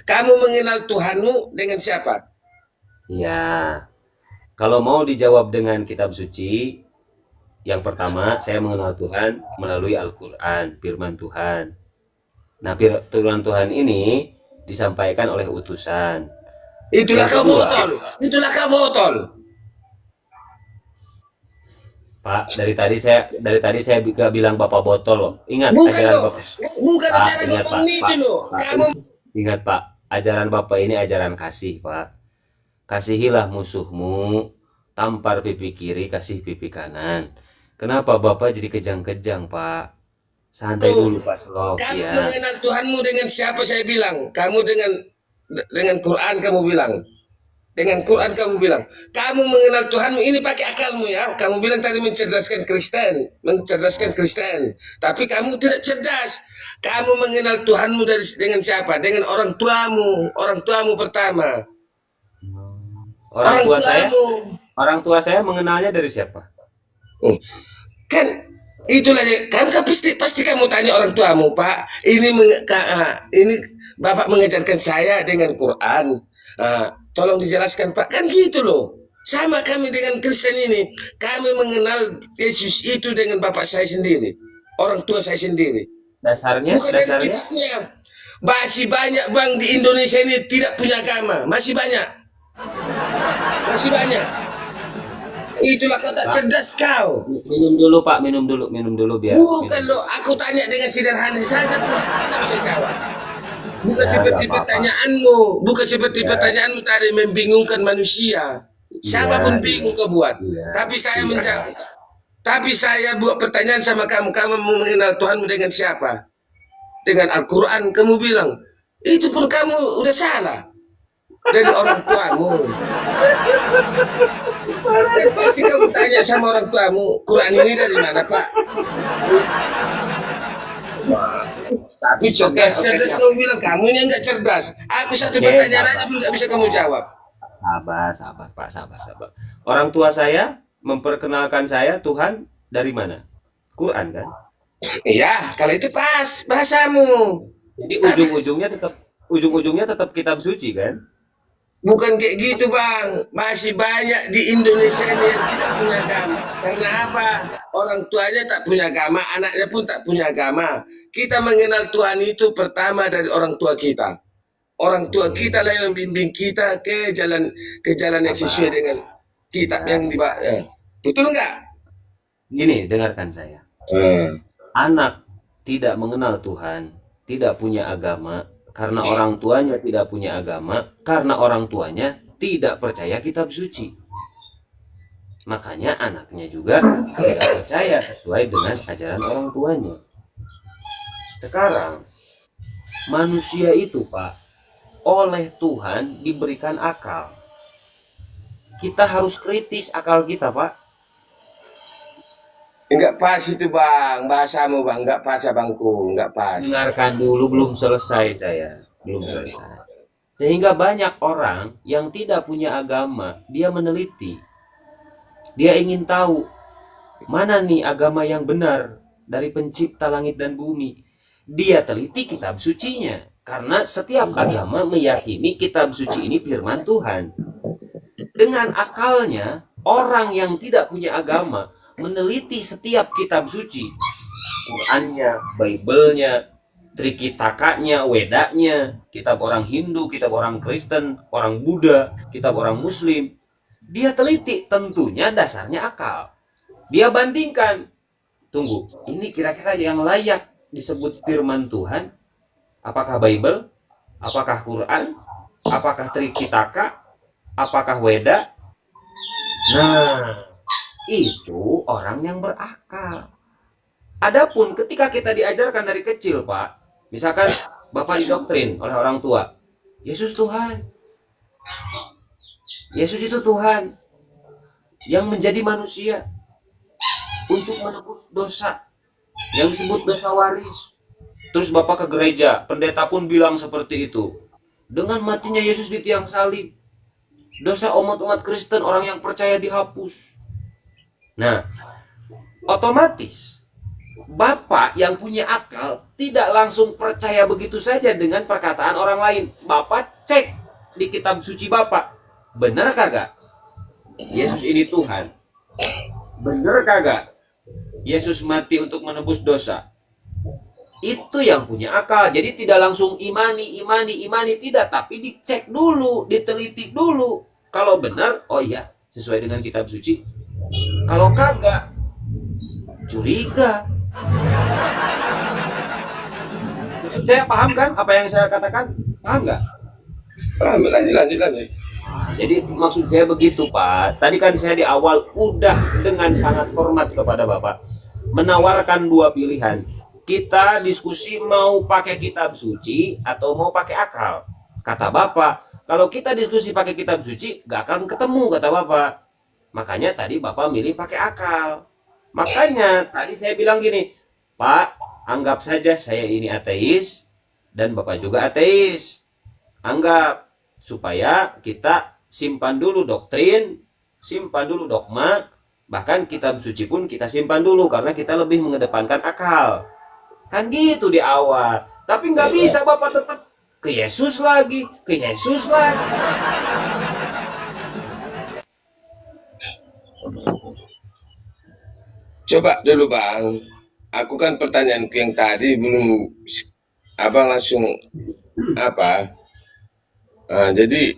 Kamu mengenal Tuhanmu dengan siapa? Ya, kalau mau dijawab dengan kitab suci, yang pertama saya mengenal Tuhan melalui Al-Quran, firman Tuhan. Nah, firman Tuhan ini disampaikan oleh utusan. Itulah Yang kau kedua, botol. Itulah kau botol. Pak, dari tadi saya juga bilang Bapak botol loh. Ingat Bukan ajaran loh. Bapak. Bukan Pak, cara ingat ngomong Pak, itu Pak, loh. Pak. Kamu Ingat Pak, ajaran Bapak ini ajaran kasih, Pak. Kasihilah musuhmu, tampar pipi kiri, kasih pipi kanan. Kenapa Bapak jadi kejang-kejang, Pak? Santai tuh. dulu, Pak Slok, Kamu ya. mengenal Tuhanmu dengan siapa saya bilang? Kamu dengan Quran kamu bilang. Dengan Quran Ya. kamu bilang, kamu mengenal Tuhanmu ini pakai akalmu ya. Kamu bilang tadi mencerdaskan Ya. Kristen. Tapi kamu tidak cerdas. Kamu mengenal Tuhanmu dengan siapa? Dengan orang tuamu pertama, Orang orang tua saya, tuamu. orang tua saya mengenalnya dari siapa? Oh, kan itulah kan pasti kamu tanya orang tuamu, Pak. Ini Bapak mengajarkan saya dengan Quran. Tolong dijelaskan, Pak. Kan gitu loh. Sama kami dengan Kristen ini. Kami mengenal Yesus itu dengan Bapak saya sendiri. Orang tua saya sendiri. Dasarnya, Bukan dari dasarnya. kitabnya. Masih banyak bang di Indonesia ini tidak punya agama. Masih banyak. Masih banyak. Itulah kata Pak, cerdas kau. minum dulu Pak, minum dulu biar Bukan minum loh, dulu. aku tanya dengan sederhana saja pun tidak bisa jawab. Bukan Ya, nggak seperti apa-apa. pertanyaanmu, bukan seperti Ya, pertanyaanmu tadi membingungkan manusia. iya, Siapapun iya, bingung kau buat. iya, Tapi saya iya. menjawab, tapi saya buat pertanyaan sama kamu, kamu mau mengenal Tuhanmu dengan siapa? Dengan Al-Quran kamu bilang, itu pun kamu udah salah dari orang tuamu. Dan pasti kamu tanya sama orang tuamu, Quran ini dari mana Pak? Tapi Oke, oke, cerdas-cerdas siap. kamu bilang kamu ini enggak cerdas. Aku satu Oke, pertanyaan aja sabar. pun nggak bisa kamu jawab. Sabar, sabar, Pak, sabar, sabar. Orang tua saya memperkenalkan saya Tuhan dari mana? Quran kan? Iya, kalau itu pas bahasamu. Jadi Tapi ujung-ujungnya tetap kitab suci kan? bukan kayak gitu, Bang. Masih banyak di Indonesia ini yang tidak punya agama. Karena apa? Orang tuanya tak punya agama, anaknya pun tak punya agama. Kita mengenal Tuhan itu pertama dari orang tua kita. Orang tua Oke, kita lah yang membimbing kita ke jalan yang sesuai sabar. dengan kitab Ya, yang sabar. betul nggak? Gini, dengarkan saya. Hmm. Anak tidak mengenal Tuhan, tidak punya agama, karena orang tuanya tidak punya agama, karena orang tuanya tidak percaya kitab suci. Makanya anaknya juga tidak percaya sesuai dengan ajaran orang tuanya. Sekarang, manusia itu, Pak, oleh Tuhan diberikan akal. Kita harus kritis akal kita, Pak. Enggak pas itu bang, bahasamu bang, enggak pas abangku, enggak pas. Dengarkan dulu, belum selesai saya. Belum selesai. Sehingga banyak orang yang tidak punya agama, dia meneliti. Dia ingin tahu mana nih agama yang benar dari pencipta langit dan bumi. Dia teliti kitab sucinya. Karena setiap agama meyakini kitab suci ini firman Tuhan. Dengan akalnya, orang yang tidak punya agama meneliti setiap kitab suci. Qurannya, Bible-nya, Trikitakanya, Wedanya, kitab orang Hindu, kitab orang Kristen, orang Buddha, kitab orang Muslim. Dia teliti, tentunya dasarnya akal. Dia bandingkan, tunggu, ini kira-kira yang layak disebut firman Tuhan, apakah Bible, apakah Quran, apakah Tripitaka, apakah Weda? Nah, itu orang yang berakal. Adapun ketika kita diajarkan dari kecil, Pak, misalkan Bapak didoktrin oleh orang tua, Yesus Tuhan, Yesus itu Tuhan yang menjadi manusia untuk menebus dosa yang disebut dosa waris. Terus Bapak ke gereja, pendeta pun bilang seperti itu. Dengan matinya Yesus di tiang salib, dosa umat-umat Kristen orang yang percaya dihapus. Nah, otomatis Bapak yang punya akal tidak langsung percaya begitu saja dengan perkataan orang lain. Bapak cek di kitab suci Bapak, benar kagak Yesus ini Tuhan? Benar kagak Yesus mati untuk menebus dosa? Itu yang punya akal. Jadi tidak langsung imani tidak, tapi dicek dulu, diteliti dulu. Kalau benar, oh iya, sesuai dengan kitab suci. Kalau kagak, curiga. Maksud saya paham kan apa yang saya katakan? Paham nggak? Lanjut. Jadi maksud saya begitu, Pak. Tadi kan saya di awal udah dengan sangat hormat kepada Bapak menawarkan dua pilihan. Kita diskusi mau pakai kitab suci atau mau pakai akal. Kata Bapak, kalau kita diskusi pakai kitab suci gak akan ketemu, kata Bapak. Makanya tadi Bapak milih pakai akal. Makanya tadi saya bilang gini, Pak, anggap saja saya ini ateis dan Bapak juga ateis. Anggap, supaya kita simpan dulu doktrin, simpan dulu dogma, bahkan kitab suci pun kita simpan dulu karena kita lebih mengedepankan akal. Kan gitu di awal. Tapi nggak bisa Bapak tetap ke Yesus lagi. Coba dulu Bang, aku kan pertanyaanku yang tadi belum Abang langsung apa? Jadi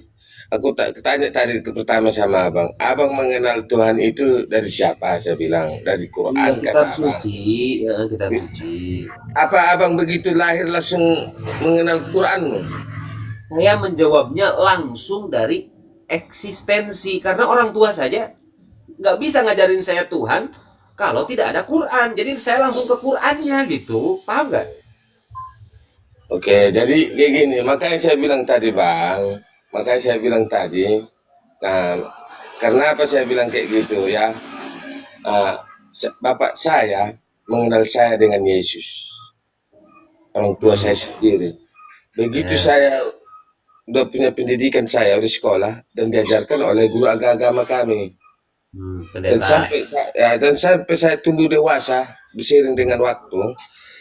aku tak tanya tadi ke pertama sama Abang. Abang mengenal Tuhan itu dari siapa? Saya bilang dari Iya, Quran kitab kata Abang. suci, ya, kitab suci. Apa Abang begitu lahir langsung mengenal Quranmu? Saya menjawabnya langsung dari eksistensi karena orang tua saja nggak bisa ngajarin saya Tuhan kalau tidak ada Quran. Jadi saya langsung ke Qurannya gitu, paham nggak? Oke, jadi kayak gini, makanya saya bilang tadi Bang, nah, karena apa saya bilang kayak gitu ya, bapak saya mengenal saya dengan Yesus, orang tua saya sendiri. Begitu Ya, saya udah punya pendidikan saya di sekolah dan diajarkan oleh guru agama kami, pendeta. dan sampai saya tumbuh dewasa, berseiring dengan waktu,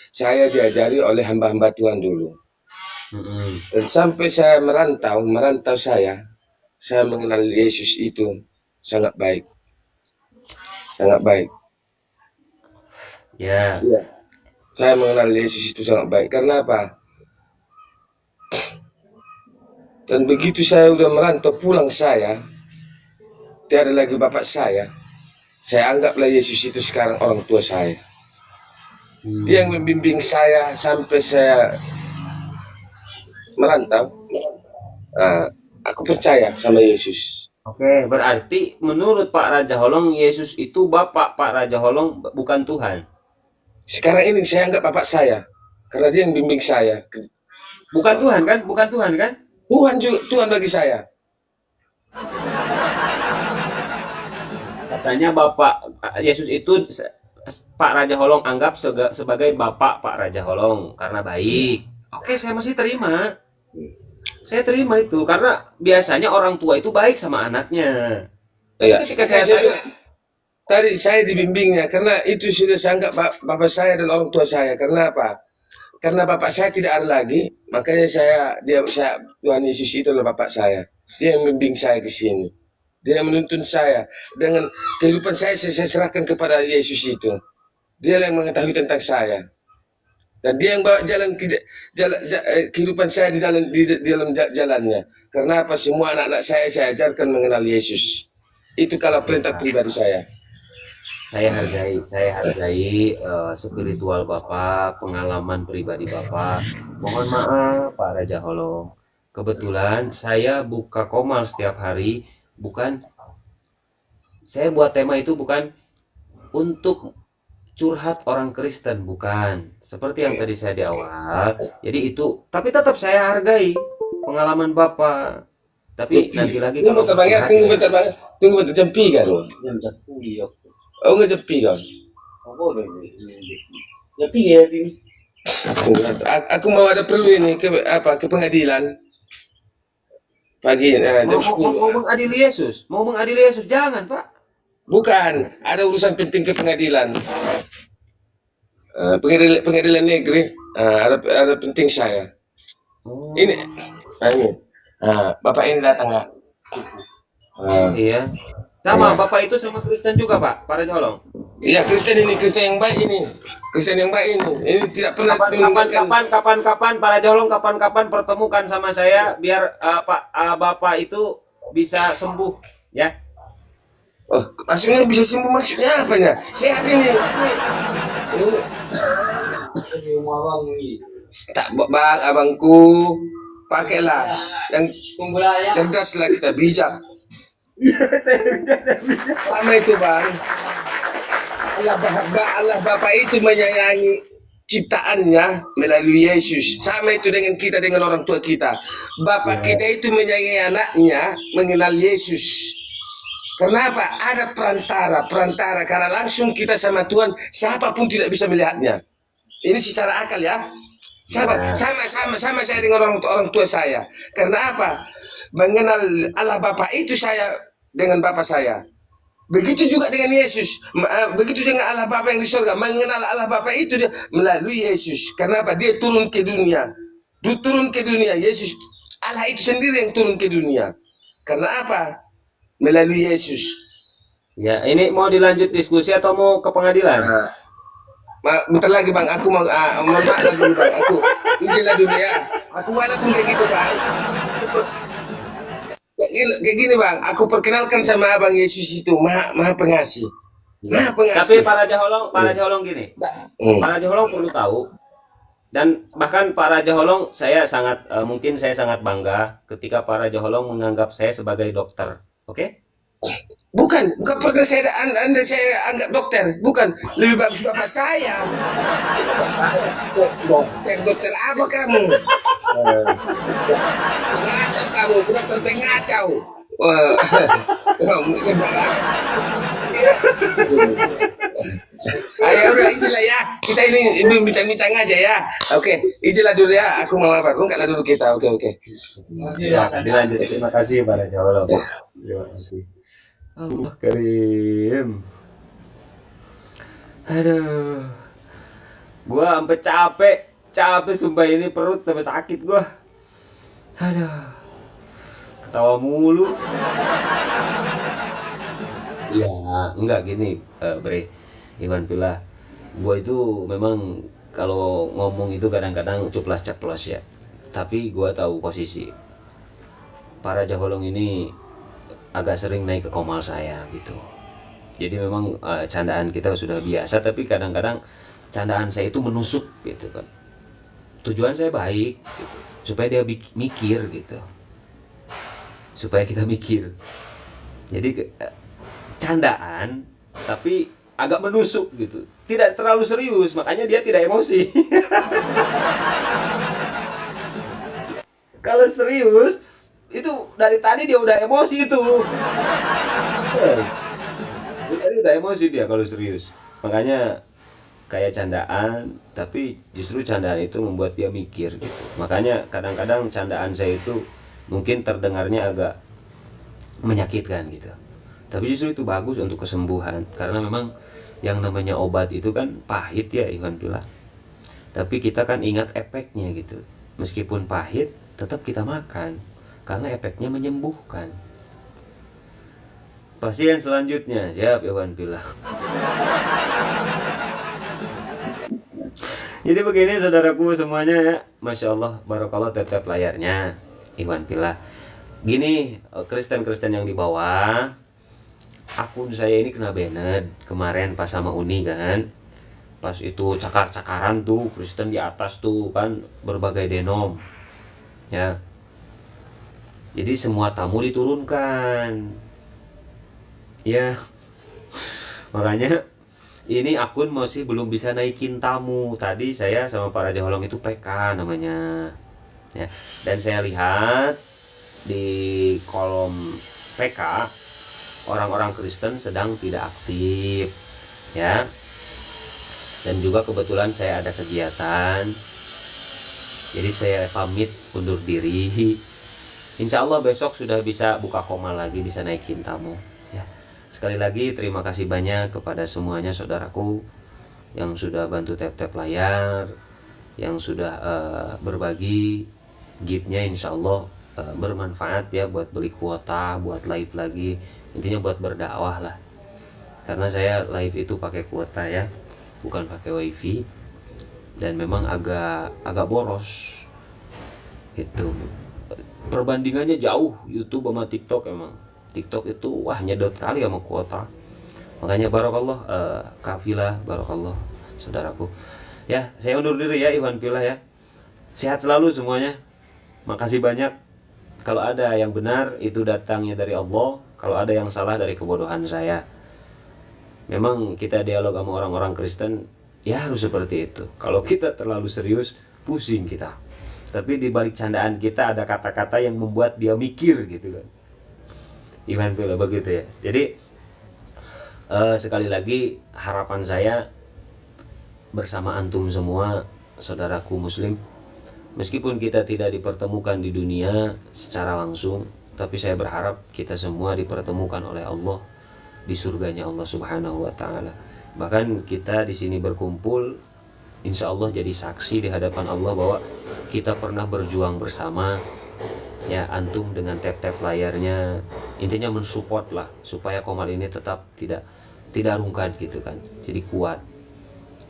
saya diajari oleh hamba-hamba Tuhan dulu. Hmm, Dan sampai saya merantau saya mengenal Yesus itu sangat baik, sangat baik. ya, Iya. Saya mengenal Yesus itu sangat baik. Karena apa? Dan begitu saya udah merantau pulang tiada lagi bapak saya anggaplah Yesus itu sekarang orang tua saya. Dia yang membimbing saya sampai saya merantau. Nah, aku percaya sama Yesus. Oke, berarti menurut Pak Raja Holong, Yesus itu Bapak Pak Raja Holong, bukan Tuhan. Sekarang ini saya anggap bapak saya. Karena dia yang bimbing saya. Bukan Tuhan kan? Bukan Tuhan kan? Tuhan juga, Tuhan bagi saya. Katanya Bapak Yesus itu Pak Raja Holong anggap sebagai Bapak Pak Raja Holong karena baik. Oke, saya masih terima. Saya terima itu karena biasanya orang tua itu baik sama anaknya. Tapi Iya. ketika saya Saya tanya, bilang, tadi saya dibimbingnya karena itu sudah saya anggap bapak saya dan orang tua saya. Karena apa? Karena bapak saya tidak ada lagi, makanya Tuhan Yesus itu adalah bapak saya. Dia yang membimbing saya ke sini. Dia yang menuntun saya dengan kehidupan saya serahkan kepada Yesus itu. Dia yang mengetahui tentang saya. Dan dia yang bawa kehidupan saya di dalam jalannya. Karena apa? Semua anak-anak saya ajarkan mengenal Yesus. Itu kalau oke perintah Pak, pribadi saya. saya hargai spiritual Bapak, pengalaman pribadi Bapak. Mohon maaf Pak Raja Holong. Kebetulan saya buka komal setiap hari, bukan saya buat tema itu bukan untuk curhat orang Kristen, bukan. Seperti yang tadi saya di awal. Jadi itu, tapi tetap saya hargai pengalaman Bapak. Tapi nanti lagi Tunggu kalau bentar mau bang ya, curhat ya. tunggu bentar jam 3 loh. Jam 10 ya. Oh nggak jam 3 kan? Apa udah ya piye piye. Tunggu, aku mau ada perlu ini ke pengadilan pagi Mau, jam mau, 10. mau mengadili Yesus, mau mengadili Yesus, jangan Pak. Bukan, ada urusan penting ke pengadilan. Pengadilan negeri. Ada penting saya. Oh, Ini, ini. Bapak ini datang nggak? iya. Sama, Bapak itu sama Kristen juga, Pak, para Jolong. Iya, Kristen ini, Kristen yang baik ini. Kristen yang baik ini. Ini tidak pernah meninggalkan. Kapan para Jolong, kapan pertemukan sama saya biar Bapak itu bisa sembuh, ya. Oh, maksudnya bisa sembuh maksudnya apanya? Sehat ini. Yung abang ini. Tak, bang, abangku, pakailah yang Kung wala yan. cerdaslah kita, bijak. Sama itu bang. Allah Bapa itu menyayangi ciptaannya melalui Yesus. Sama itu dengan kita, dengan orang tua kita. Bapak kita itu menyayangi anaknya mengenal Yesus. Kenapa? Ada perantara. Karena langsung kita sama Tuhan, siapapun tidak bisa melihatnya. Ini secara akal ya. Sama saya dengan orang tua saya. Karena apa? Mengenal Allah Bapa itu saya dengan Bapa saya. Begitu juga dengan Yesus. Begitu dengan Allah Bapa yang di surga. Mengenal Allah Bapa itu dia melalui Yesus. Karena apa? Dia turun ke dunia. Turun ke dunia. Yesus, Allah itu sendiri yang turun ke dunia. Karena apa? Melalui Yesus. Ya, ini mau dilanjut diskusi atau mau ke pengadilan? Bentar lagi bang, aku mau maaf dulu bang. Aku izinlah dulu ya. Aku walaupun kayak gitu bang. Kayak gini bang, aku perkenalkan sama abang Yesus itu maha pengasih. Ya. Maha pengasih. Tapi para Jolong gini. Para Jolong perlu tahu, dan bahkan para Jolong mungkin saya sangat bangga ketika para Jolong menganggap saya sebagai dokter. Oke? Bukan pernah anda saya anggap dokter, bukan. Lebih bagus bapak saya. Bapak saya dokter apa kamu? Pengacau kamu, dokter pengacau. Kamu sembarangan. Ayo udah izinlah ya, kita ini bincang-bincang aja ya. Oke, izinlah dulu ya, aku mau apa? Enggak dulu kita, oke. Ya, dilanjut. Terima kasih para Jolong. Terima kasih. Allah Karim. Aduh. Gua sampai capek sumpah, ini perut sampai sakit gua. Aduh. Ketawa mulu. Ya, enggak gini, Bre. Iwan Pilah. Gua itu memang kalau ngomong itu kadang-kadang cuplas-ceplos ya. Tapi gua tahu posisi. Para Jolong ini agak sering naik ke komal saya gitu. Jadi memang candaan kita sudah biasa, tapi kadang-kadang candaan saya itu menusuk gitu kan. Tujuan saya baik gitu, supaya dia mikir gitu. Supaya kita mikir. Jadi candaan tapi agak menusuk gitu. Tidak terlalu serius, makanya dia tidak emosi. Kalau serius itu dari tadi dia udah emosi itu. Tadi udah emosi dia kalau serius. Makanya kayak candaan, tapi justru candaan itu membuat dia mikir gitu. Makanya kadang-kadang candaan saya itu mungkin terdengarnya agak menyakitkan gitu. Tapi justru itu bagus untuk kesembuhan, karena memang yang namanya obat itu kan pahit ya Iwan Pilah. Tapi kita kan ingat efeknya gitu. Meskipun pahit, tetap kita makan. Karena efeknya menyembuhkan. Pasien selanjutnya, siap Iwan Pilah. Jadi begini saudaraku semuanya ya, Masya Allah, Barakallah, tetap layarnya Iwan Pilah. Gini, Kristen-Kristen yang di bawah, akun saya ini kena banned kemarin pas sama Uni kan. Pas itu cakar-cakaran tuh, Kristen di atas tuh kan, berbagai denom. Ya, jadi semua tamu diturunkan. Ya. Makanya ini akun masih belum bisa naikin tamu. Tadi saya sama para Jolong itu PK namanya. Ya. Dan saya lihat di kolom PK orang-orang Kristen sedang tidak aktif. Ya. Dan juga kebetulan saya ada kegiatan. Jadi saya pamit undur diri. Insya Allah besok sudah bisa buka komal lagi, bisa naikin tamu. Ya. Sekali lagi terima kasih banyak kepada semuanya saudaraku. yang sudah bantu tap-tap layar, yang sudah berbagi gift-nya, insya Allah bermanfaat ya, buat beli kuota, buat live lagi, intinya buat berdakwah lah. Karena saya live itu pakai kuota ya, bukan pakai wifi, dan memang agak boros itu. Perbandingannya jauh YouTube sama TikTok. Emang TikTok itu wah nyedot kali sama kuota. Makanya barakallah kafilah, barakallah saudaraku. Ya, saya undur diri ya, Iwan Pilah ya. Sehat selalu semuanya. Makasih banyak. Kalau ada yang benar itu datangnya dari Allah, kalau ada yang salah dari kebodohan saya. Memang kita dialog sama orang-orang Kristen ya harus seperti itu. Kalau kita terlalu serius, pusing kita. Tapi di balik candaan kita ada kata-kata yang membuat dia mikir gitu kan. Iwan Pilah begitu ya. Jadi sekali lagi harapan saya bersama antum semua, saudaraku muslim, meskipun kita tidak dipertemukan di dunia secara langsung, tapi saya berharap kita semua dipertemukan oleh Allah di surganya Allah Subhanahu wa taala. Bahkan kita di sini berkumpul, insya Allah jadi saksi di hadapan Allah bahwa kita pernah berjuang bersama. Ya, antum dengan tap-tap layarnya, intinya mensupport lah supaya Komar ini tetap tidak rungkat gitu kan, jadi kuat.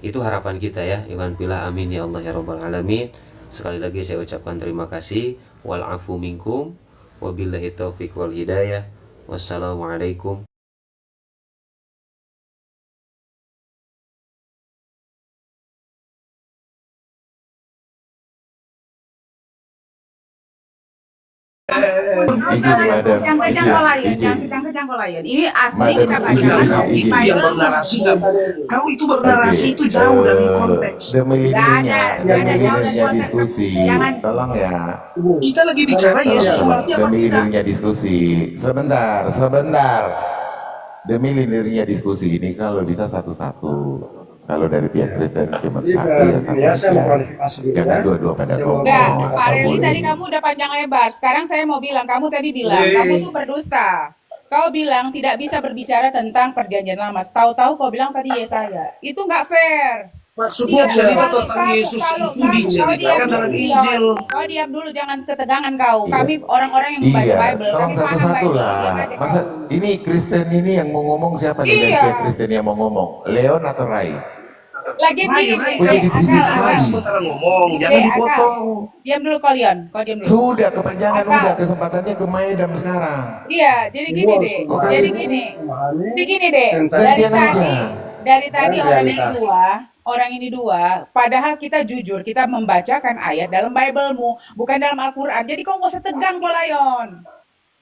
Itu harapan kita ya, Iwan Pilah, amin ya Allah ya rabbal alamin. Sekali lagi saya ucapkan terima kasih, wal afu minkum, wabillahi taufiq wal hidayah, wassalamualaikum. Jangan kejangkau layan, jangan kejangkau layan. Ini asli kita baca. Itu yang bernarasi, kau itu bernarasi itu jauh dari konteks. Demi leadernya diskusi, tolong ya. Kita lagi bicara Yesus mati apa Demi tidak? leadernya diskusi, sebentar. Demi leadernya diskusi ini kalau bisa satu-satu. Kalau dari pihak Kristen cuma satu ya satu ya. Jangan dua-dua pada ngomong. Enggak, Pak Reli tadi kamu udah panjang lebar. Sekarang saya mau bilang, kamu tadi bilang kamu tuh berdusta. Kau bilang tidak bisa berbicara tentang perjanjian lama. Tahu-tahu kau bilang tadi Yesaya. Itu nggak fair. Maksudnya cerita tentang Yesus itu diceritakan dalam Injil. Kau diam dulu, jangan ketegangan kau. Kami orang-orang yang membaca Iya, Bible. tolong Kami paham satu-satu Bible. lah. Diam aja Masa kau. ini Kristen ini yang mau ngomong siapa nih dari Iya. pihak Kristen yang mau ngomong? Leon atau Rai? Lagi Rai, nih, jadi bisnis akal. lagi. sementara ngomong, jangan dipotong. Diam dulu kau, Leon. Kau diam dulu. Sudah kepanjangan Akal. udah kesempatannya ke Maedam sekarang. Iya, jadi gini deh. Oke. Jadi gini. Jadi gini deh. Gantian aja. Dari tadi orang ini dua, padahal kita jujur, kita membacakan ayat dalam Bible-mu, bukan dalam Al-Quran. Jadi kau nggak usah tegang kok, Lion.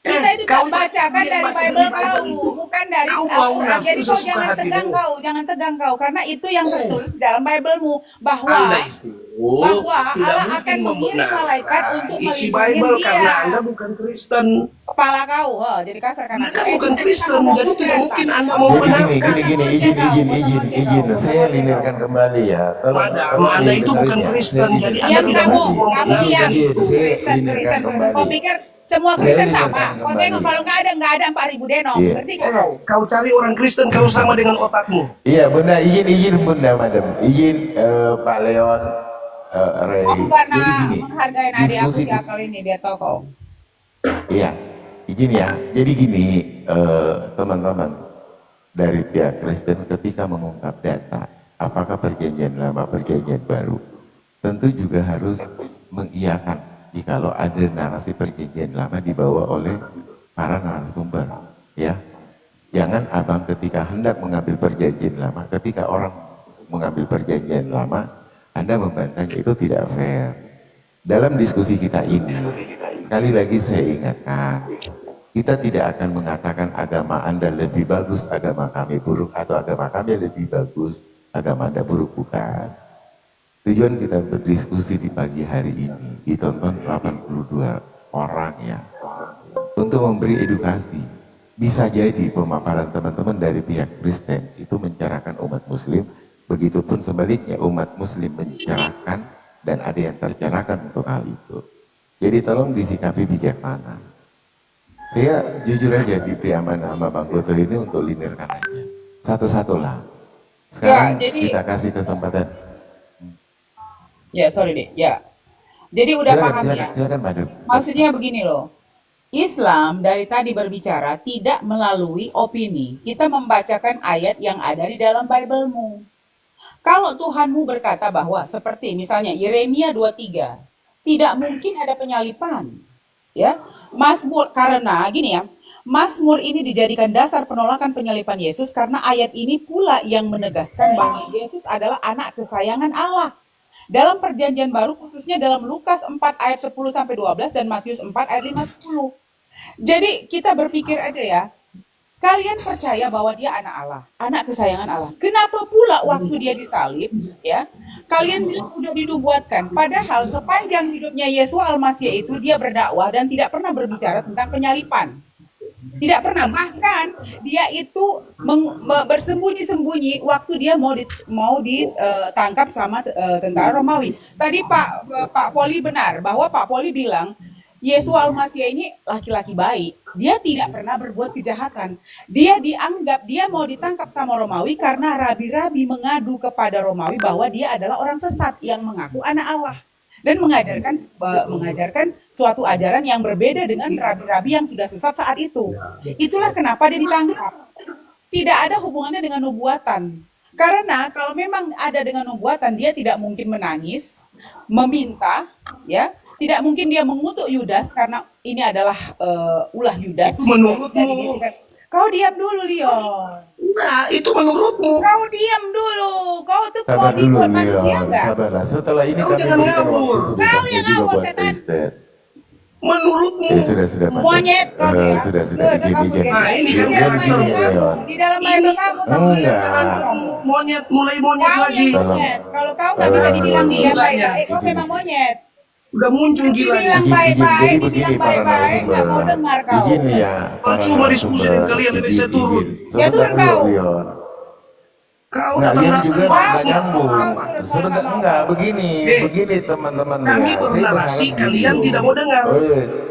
Kita itu Kau bacakan dia dari baca Bible dari Bible kau, itu, bukan dari kau mau Al-Quran. nafsu Jadi kau sesuka jangan hatimu. tegang kau, jangan tegang kau, karena itu yang tertulis di dalam Bible-mu, bahwa Anda itu tidak Allah mungkin akan mengirim malaikat untuk membenarkan isi melindungi Bible dia. karena Anda bukan Kristen. Kepala kau, jadi kasar kan? Anda kan bukan Kristen, jadi tidak mungkin Anda mau Jadi benarkan. gini, izin. Saya linirkan kembali ya. Madam, Anda itu bukan Kristen, jadi Anda Diam tidak kamu, mungkin mau kamu diam. benarkan. Saya Kristen. linirkan Kau kembali. pikir semua Saya Kristen linirkan sama? Kau kembali. tengok kalau nggak ada 4.000 denong, Iya. ngerti nggak kau? Kau cari orang Kristen kalau sama dengan otakmu. Iya bunda, izin bunda madam, izin Pak Leon, Ray. Aku karena Jadi gini, menghargai adik aku diskusi si akal ini, dia tahu kau. Iya, izin ya. Jadi gini, teman-teman dari pihak Kristen ketika mengungkap data, apakah perjanjian lama, perjanjian baru, tentu juga harus mengiyakan jikalau ada narasi perjanjian lama dibawa oleh para narasumber, ya. Jangan abang ketika hendak mengambil perjanjian lama, ketika orang mengambil perjanjian lama, Anda membantahnya, itu tidak fair. Dalam diskusi kita ini, sekali lagi saya ingatkan, kita tidak akan mengatakan agama Anda lebih bagus, agama kami buruk, atau agama kami lebih bagus, agama Anda buruk, bukan. Tujuan kita berdiskusi di pagi hari ini, ditonton 82 orang ya, untuk memberi edukasi. Bisa jadi pemaparan teman-teman dari pihak Kristen itu mencerahkan umat muslim, begitupun sebaliknya umat muslim mencerahkan dan ada yang tercerahkan untuk hal itu. Jadi tolong disikapi bijaksana. Saya jujur aja diberi amanah sama Bang Goto ini untuk linirkan aja. Satu-satulah. Sekarang jadi kita kasih kesempatan. ya sorry deh, ya. Jadi udah paham ya. Silakan Madam. Maksudnya begini loh. Islam dari tadi berbicara tidak melalui opini. Kita membacakan ayat yang ada di dalam Bible-mu. Kalau Tuhanmu berkata bahwa seperti misalnya Yeremia 23, tidak mungkin ada penyalipan. Ya. Mazmur karena gini ya. Mazmur ini dijadikan dasar penolakan penyalipan Yesus karena ayat ini pula yang menegaskan bahwa Yesus adalah anak kesayangan Allah. Dalam perjanjian baru khususnya dalam Lukas 4 ayat 10 sampai 12 dan Matius 4 ayat 5-10. Jadi kita berpikir aja ya. Kalian percaya bahwa dia anak Allah, anak kesayangan Allah. Kenapa pula waktu dia disalib, ya? Kalian bilang udah dinubuatkan. Padahal sepanjang hidupnya Yesus Al-Masih itu dia berdakwah dan tidak pernah berbicara tentang penyalipan. Tidak pernah, bahkan dia itu bersembunyi-sembunyi waktu dia mau ditangkap sama tentara Romawi. Tadi Pak Poli benar bahwa Pak Poli bilang Yesus Al-Masih ini laki-laki baik. Dia tidak pernah berbuat kejahatan. Dia dianggap dia mau ditangkap sama Romawi karena rabi-rabi mengadu kepada Romawi bahwa dia adalah orang sesat yang mengaku anak Allah dan mengajarkan suatu ajaran yang berbeda dengan rabi-rabi yang sudah sesat saat itu. Itulah kenapa dia ditangkap. Tidak ada hubungannya dengan nubuatan. Karena kalau memang ada dengan nubuatan, dia tidak mungkin menangis, meminta, ya. Tidak mungkin dia mengutuk Yudas karena ini adalah ulah Yudas. Itu menurutmu. Kau diam dulu, Leon. Nah, itu menurutmu. Kau diam dulu. Kau tuh mau Sabar dulu dibuat manusia Leon, enggak? sabarlah. Setelah ini Kau kami jangan berikan ngawur. waktu Kau sebebasnya yang juga ngawur, buat setan. Kristen. Menurutmu. Sudah Madam. Monyet kau ya. Sudah Udah, gini. kamu Nah, ini kan Gini, karakter Leon. di dalam Ini Bible kamu kamu lihat Enggak. karaktermu. Monyet, mulai monyet Kau lagi. yang monyet. Kalau kau nggak bisa dibilang dia baik-baik, kau memang monyet. Udah muncul gilanya. Dibilang baik-baik, Jadi dibilang begini para baik-baik, nggak mau narasumber. dengar kau. Begini ya. para Percuma diskusi narasumber. dengan kalian, lebih saya turun. Ya, turun Sebentar kau. dulu, Leon. Kau Nggak, datang Leon juga datang nggak nyambung. apa? Sebentar, enggak, begini teman-teman. Kami ya. Saya bernarasi, berharap kalian begini. tidak mau dengar.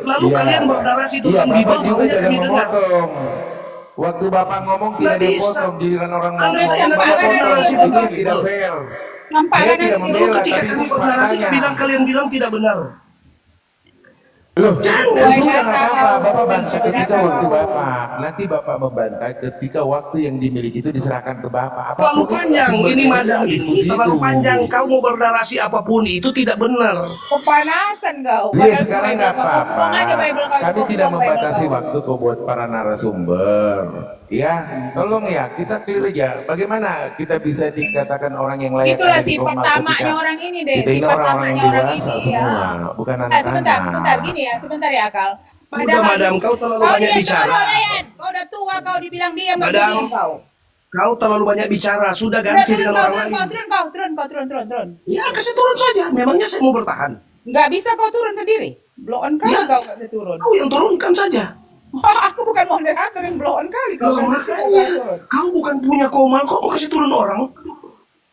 Lalu Iya. kalian bernarasi Iya, tentang Bapak Bible, juga maunya jangan kami dengar. memotong. Waktu Bapak ngomong Nggak tidak bisa. dipotong, giliran orang Anda ngomong. seenaknya Bapak bernarasi potong, tentang itu tidak Bible. fair. Nampak Saya kan tidak nanti? Lalu membela, ketika tapi kami ini bernarasi, faktanya. kalian bilang tidak benar. Loh, Jangan. sudah nggak apa-apa, Bapak bantah Sudah ketika tahu. waktu Bapak. Nanti Bapak membantah ketika waktu yang dimiliki itu diserahkan ke Bapak. Terlalu Apapun panjang sumber ini dari madam ini, diskusi terlalu itu. panjang. Kau mau bernarasi apapun itu tidak benar. Kepanasan kau. Iya, Padahal sekarang Bible nggak kau apa-apa. buang aja Bible kau, Kami kau tidak buang Bible membatasi kau. waktu kok buat para narasumber. Ya, tolong ya, kita clear aja. Bagaimana kita bisa dikatakan orang yang layak Itulah ada di sifat koma tamaknya ketika orang ini deh. kita ini Sifat orang-orang tamaknya orang dewasa ini semua, ya. bukan Nah, anak-anak. sebentar gini ya, sebentar ya Akal. Udah madam, kau terlalu banyak diam bicara. dulu, Leon. Kau udah tua, kau dibilang diam, nggak Madam. diam kau. Kau terlalu banyak bicara. Sudah Udah ganti turun dengan kau, orang turun lain. kau, turun. Ya kasih turun saja. Memangnya saya mau bertahan. Nggak bisa kau turun sendiri. Blow on kali Ya. kau nggak bisa turun. Kau yang turunkan saja. Aku bukan moderator yang blow on kali kau. Loh, nggak bisa makanya turun. kau bukan punya koma, kok mau kasih turun orang?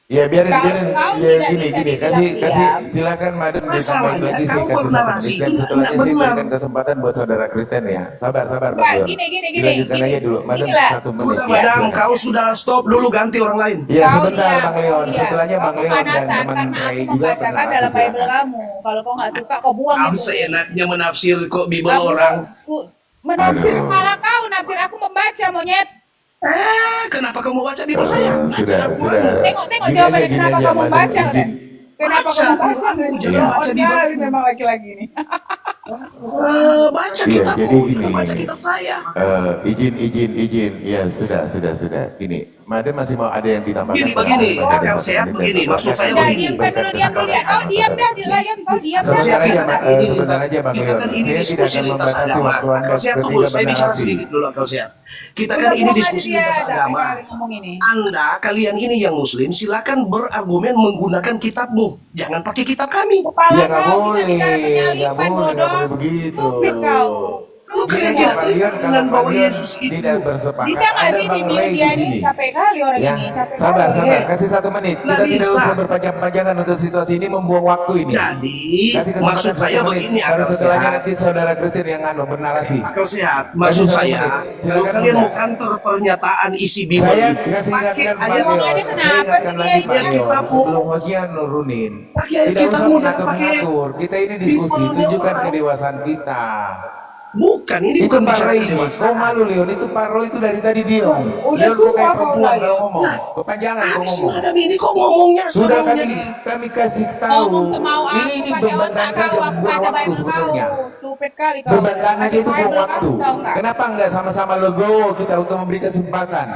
Ya biarin, Kau ya tidak gini, bisa dibilang kasih diam. silakan madam disampaikan Masalahnya, lagi. kau Saya kasih bernarasi, Kristen, itu setelah nggak ini saya benar. berikan kesempatan buat saudara Kristen ya. Sabar Bang Nggak, Leon. gini. Dilanjutkan aja dulu, madam Inilah. 1 menit. Sudah ya, madam, silakan. kau sudah stop dulu, ganti orang lain. Iya Kau sebentar diam, Bang Leon, kau diam. setelahnya Kau Bang Leon dan kepanasan teman karena Ray aku juga membacakan bernarasi, dalam Bible silakan. kamu. Kalau kau nggak suka, kau buang Kau itu. seenaknya menafsir kok Bible Aku- orang. aku- Menafsir Aduh. kepala kau, nafsir aku membaca monyet. Kenapa kau mau baca Bible saya? Sudah. Tengok Gini jawabannya aja, kenapa gini kamu aja, baca madam, deh. izin. Kenapa Baca, kamu baca? Tuhanku, jangan Iya. baca Bible. Kali memang laki-laki ini. Baca Iya, kitabku, jadi tidak gini. baca kitab saya. Izin. Ya sudah. Gini, madam masih mau ada yang ditambahkan? Begini, akal sehat begini, maksud saya Udah, begini. diam dulu, diam dulu. Kau diam dah, dilayan. Kau diam dah. Sebentar aja, Kita kan ini sebentar aja Bang kita Leon. kan ini Saya tidak diskusi akan lintas membatasi agama. waktu Anda Akal sehat tunggu, ketika saya bicara bernarasi. sedikit dulu akal sehat. Kita kan Udah, ini buang aja diskusi dia, lintas dah, agama. kali ngomong ini. Anda, kalian ini yang muslim, silakan berargumen menggunakan kitabmu. Jangan pakai kitab kami. Kepala Iya nggak kau, kita boleh, bicara nggak penyalipan, boleh bodoh. begitu. Stupid kau. Lu Kalau Gini kalian nih tidak Pak terima Leon, dengan kalau Pak bahwa Leon Yesus itu tidak bersepakat, Bisa nggak ada sih Bang dibilang Ray dia di ini sini. capek kali orang Ya, ini, capek sabar, kali. sabar, kasih 1 menit. Nggak Kita tidak bisa. usah berpanjang-panjangan untuk situasi ini, membuang waktu ini. Jadi Kasih kesempatan maksud 1 saya menit. begini, Baru akal setelahnya sehat. nanti saudara Kristen yang bernarasi. Akal sehat. Kasih Maksud 1 saya, menit. kalau Silakan kalian Bunda. mau kantor pernyataan isi Bible Saya itu, kasih pakai ingatkan Pak ayat Ngomong Leon, aja saya kenapa ingatkan sih lagi dia Pak ayat ini? Leon, kitabmu. sebelum hostnya nurunin. Pakai ayat Tidak usah kitabmu, jangan pakai mengatur-ngatur, kita ini diskusi, Bible-nya tunjukkan orang. kedewasaan kita. Bukan, ini Itu bukan Pak bicara Ray ini, kau kedewasaan. malu Leon, itu Pak Roy itu dari tadi diam. Udah Leon kok tua kayak kau perempuan lah, kalau Leon. ngomong, kepanjangan kau Si ngomong. madam ini kok ngomongnya Sudah semaunya kami kasih Ngomong tahu, semau ini aku pakai bebantan otak saja kau, aku membuang baca waktu Bible kau. sebetulnya. Stupid kali kau. Bebantan aja Baca itu buang Bible waktu. kamu tahu nggak? Kenapa enggak sama-sama legowo kita untuk memberi kesempatan?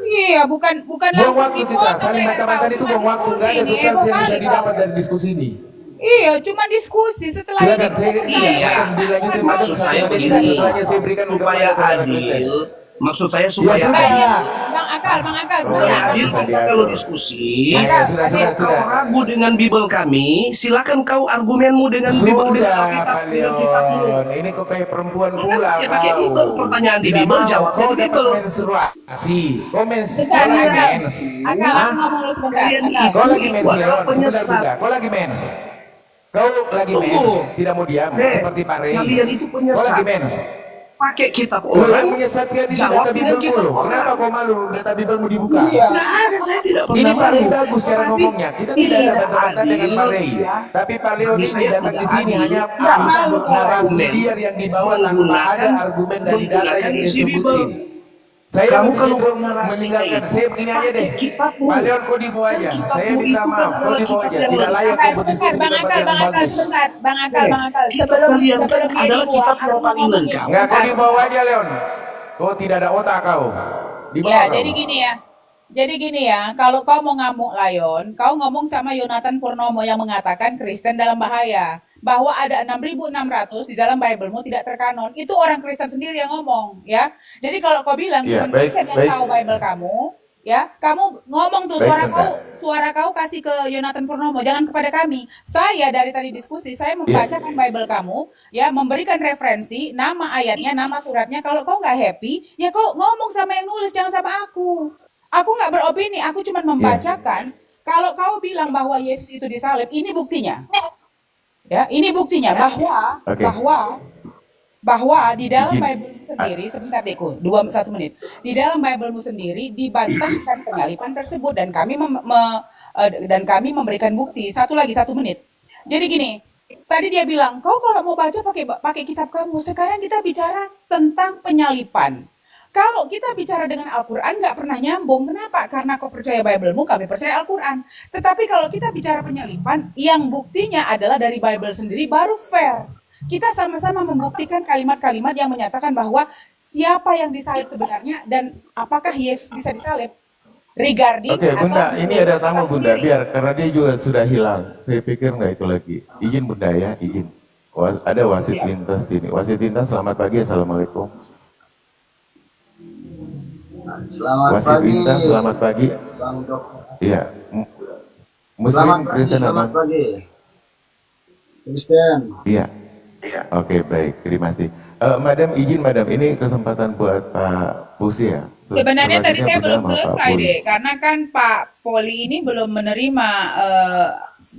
Iya, bukan Buang langsung waktu kita, dipotong saling leher mata-mata kau. itu Cuma buang waktu, enggak ada diskusi ini, substansi yang bisa kali didapat kau. dari diskusi ini. Iya, cuma diskusi. Setelah ini Silakan saya Iya. akan dilanjutin Maksud maksud saya saya begini, setelahnya saya berikan juga supaya pada saudara Kristen. adil. Maksud saya Ya supaya sudah. adil. Bang Akal, Supaya sebentar. adil Bisa kita diatur. kalau diskusi. Ya, sudah, Kalau kau sudah. ragu dengan Bible kami, silakan kau argumenmu dengan Bible dengan Sudah, Alkitab Pak dengan kitabmu. Leon. Ini kok kayak perempuan Kan pula pakai kau. Bible, pertanyaan di Tidak Bible, mau. jawabnya Kau di dapat Bible. menstruasi. Kau Bentar, Kalian- mens. Akal, Hah? aku ngomong dulu sebentar. Kalian Akal. Kau lagi Itu mens adalah Leon. Sebentar penyesat. Bunda. Kau lagi mens. Kau lagi Tunggu. mens. Tidak mau diam. Seperti Pak Rey. Kalian itu Kau penyesat. lagi mens. Pakai kitab Lu yang orang, menyesatkan di jawab data dengan Bible kitab lu. orang. Kenapa kau malu data Bible dibuka? Iya. Nggak ada, saya tidak Ini pernah Pak Rey malu. bagus cara Tetapi ngomongnya. Kita tidak ada bantah-bantahan dengan Pak Rey. ya. Tapi Pak Leon Bagi ini saya datang di tidak sini adil. hanya Nggak malu, narasi Argumen. liar yang dibawa tanpa ada Menggunakan- argumen dari data menggunakan yang isi disebutin. Bible. Saya Kamu kalau belum narasinya meninggalkan, itu, saya begini aja deh. pakai kitabmu. Pak Leon kau dibawa Kan aja. Saya kitabmu minta itu kan maaf, kau adalah dibawa kitab aja. yang Tidak lengkap. layak Sebentar, kau berdiskusi di Bang tempat Akal, yang bagus. sebentar. Bang Akal. Kitab Sebelum kalian kan dia adalah dibuang, kitab aku yang mau paling ngomongin. lengkap. Enggak, kau Bentar. dibawa aja Leon. Kau tidak ada otak kau. Dibawa Ya, kau. jadi gini ya. Jadi gini ya, kalau kau mau ngamuk Lion, kau ngomong sama Yonatan Purnomo yang mengatakan Kristen dalam bahaya. Bahwa ada 6.600 di dalam Bible-mu tidak terkanon. Itu orang Kristen sendiri yang ngomong, ya. Jadi kalau kau bilang Iya, cuma baik, Kristen yang baik. tahu Bible kamu, ya, kamu ngomong tuh Baik, suara kau kasih ke Yonatan Purnomo, jangan kepada kami. Saya dari tadi diskusi, saya membacakan Bible kamu, ya, memberikan referensi, nama ayatnya, nama suratnya. Kalau kau nggak happy, ya kau ngomong sama yang nulis, jangan sama aku. Aku nggak beropini, aku cuma membacakan. Kalau kau bilang bahwa Yesus itu disalib, ini buktinya. Ya, ini buktinya Oke. bahwa di dalam Izin. Bible sendiri, sebentar Deko, 1 menit. Di dalam Bible-mu sendiri dibantahkan penyalipan tersebut dan kami memberikan bukti. 1 menit. Jadi gini, tadi dia bilang, kau kalau mau baca pakai kitab kamu. Sekarang kita bicara tentang penyalipan. Kalau kita bicara dengan Al-Quran nggak pernah nyambung. Kenapa? Karena kau percaya Bible-mu, kami percaya Al-Quran. Tetapi kalau kita bicara penyalipan, yang buktinya adalah dari Bible sendiri baru fair. Kita sama-sama membuktikan kalimat-kalimat yang menyatakan bahwa siapa yang disalib sebenarnya dan apakah Yesus bisa disalib. Regarding Oke, Bunda, atau ini ada tamu Bunda, sendiri. biar karena dia juga sudah hilang. Saya pikir nggak itu lagi. Izin Bunda ya, izin. Ada wasit lintas ini. Wasit lintas, selamat pagi, assalamualaikum. Selamat Wasit pagi, lintas, selamat pagi. Bang Dok. Iya, Muslim Selamat pagi, Kristen apa? selamat pagi. Kristen. Iya. Oke, baik, terima kasih. Madam, izin Madam, ini kesempatan buat Pak Pusi ya. Sebenarnya tadi Selanjutnya saya Bunda belum sama Pak selesai Poli. deh, karena kan Pak Poli ini belum menerima.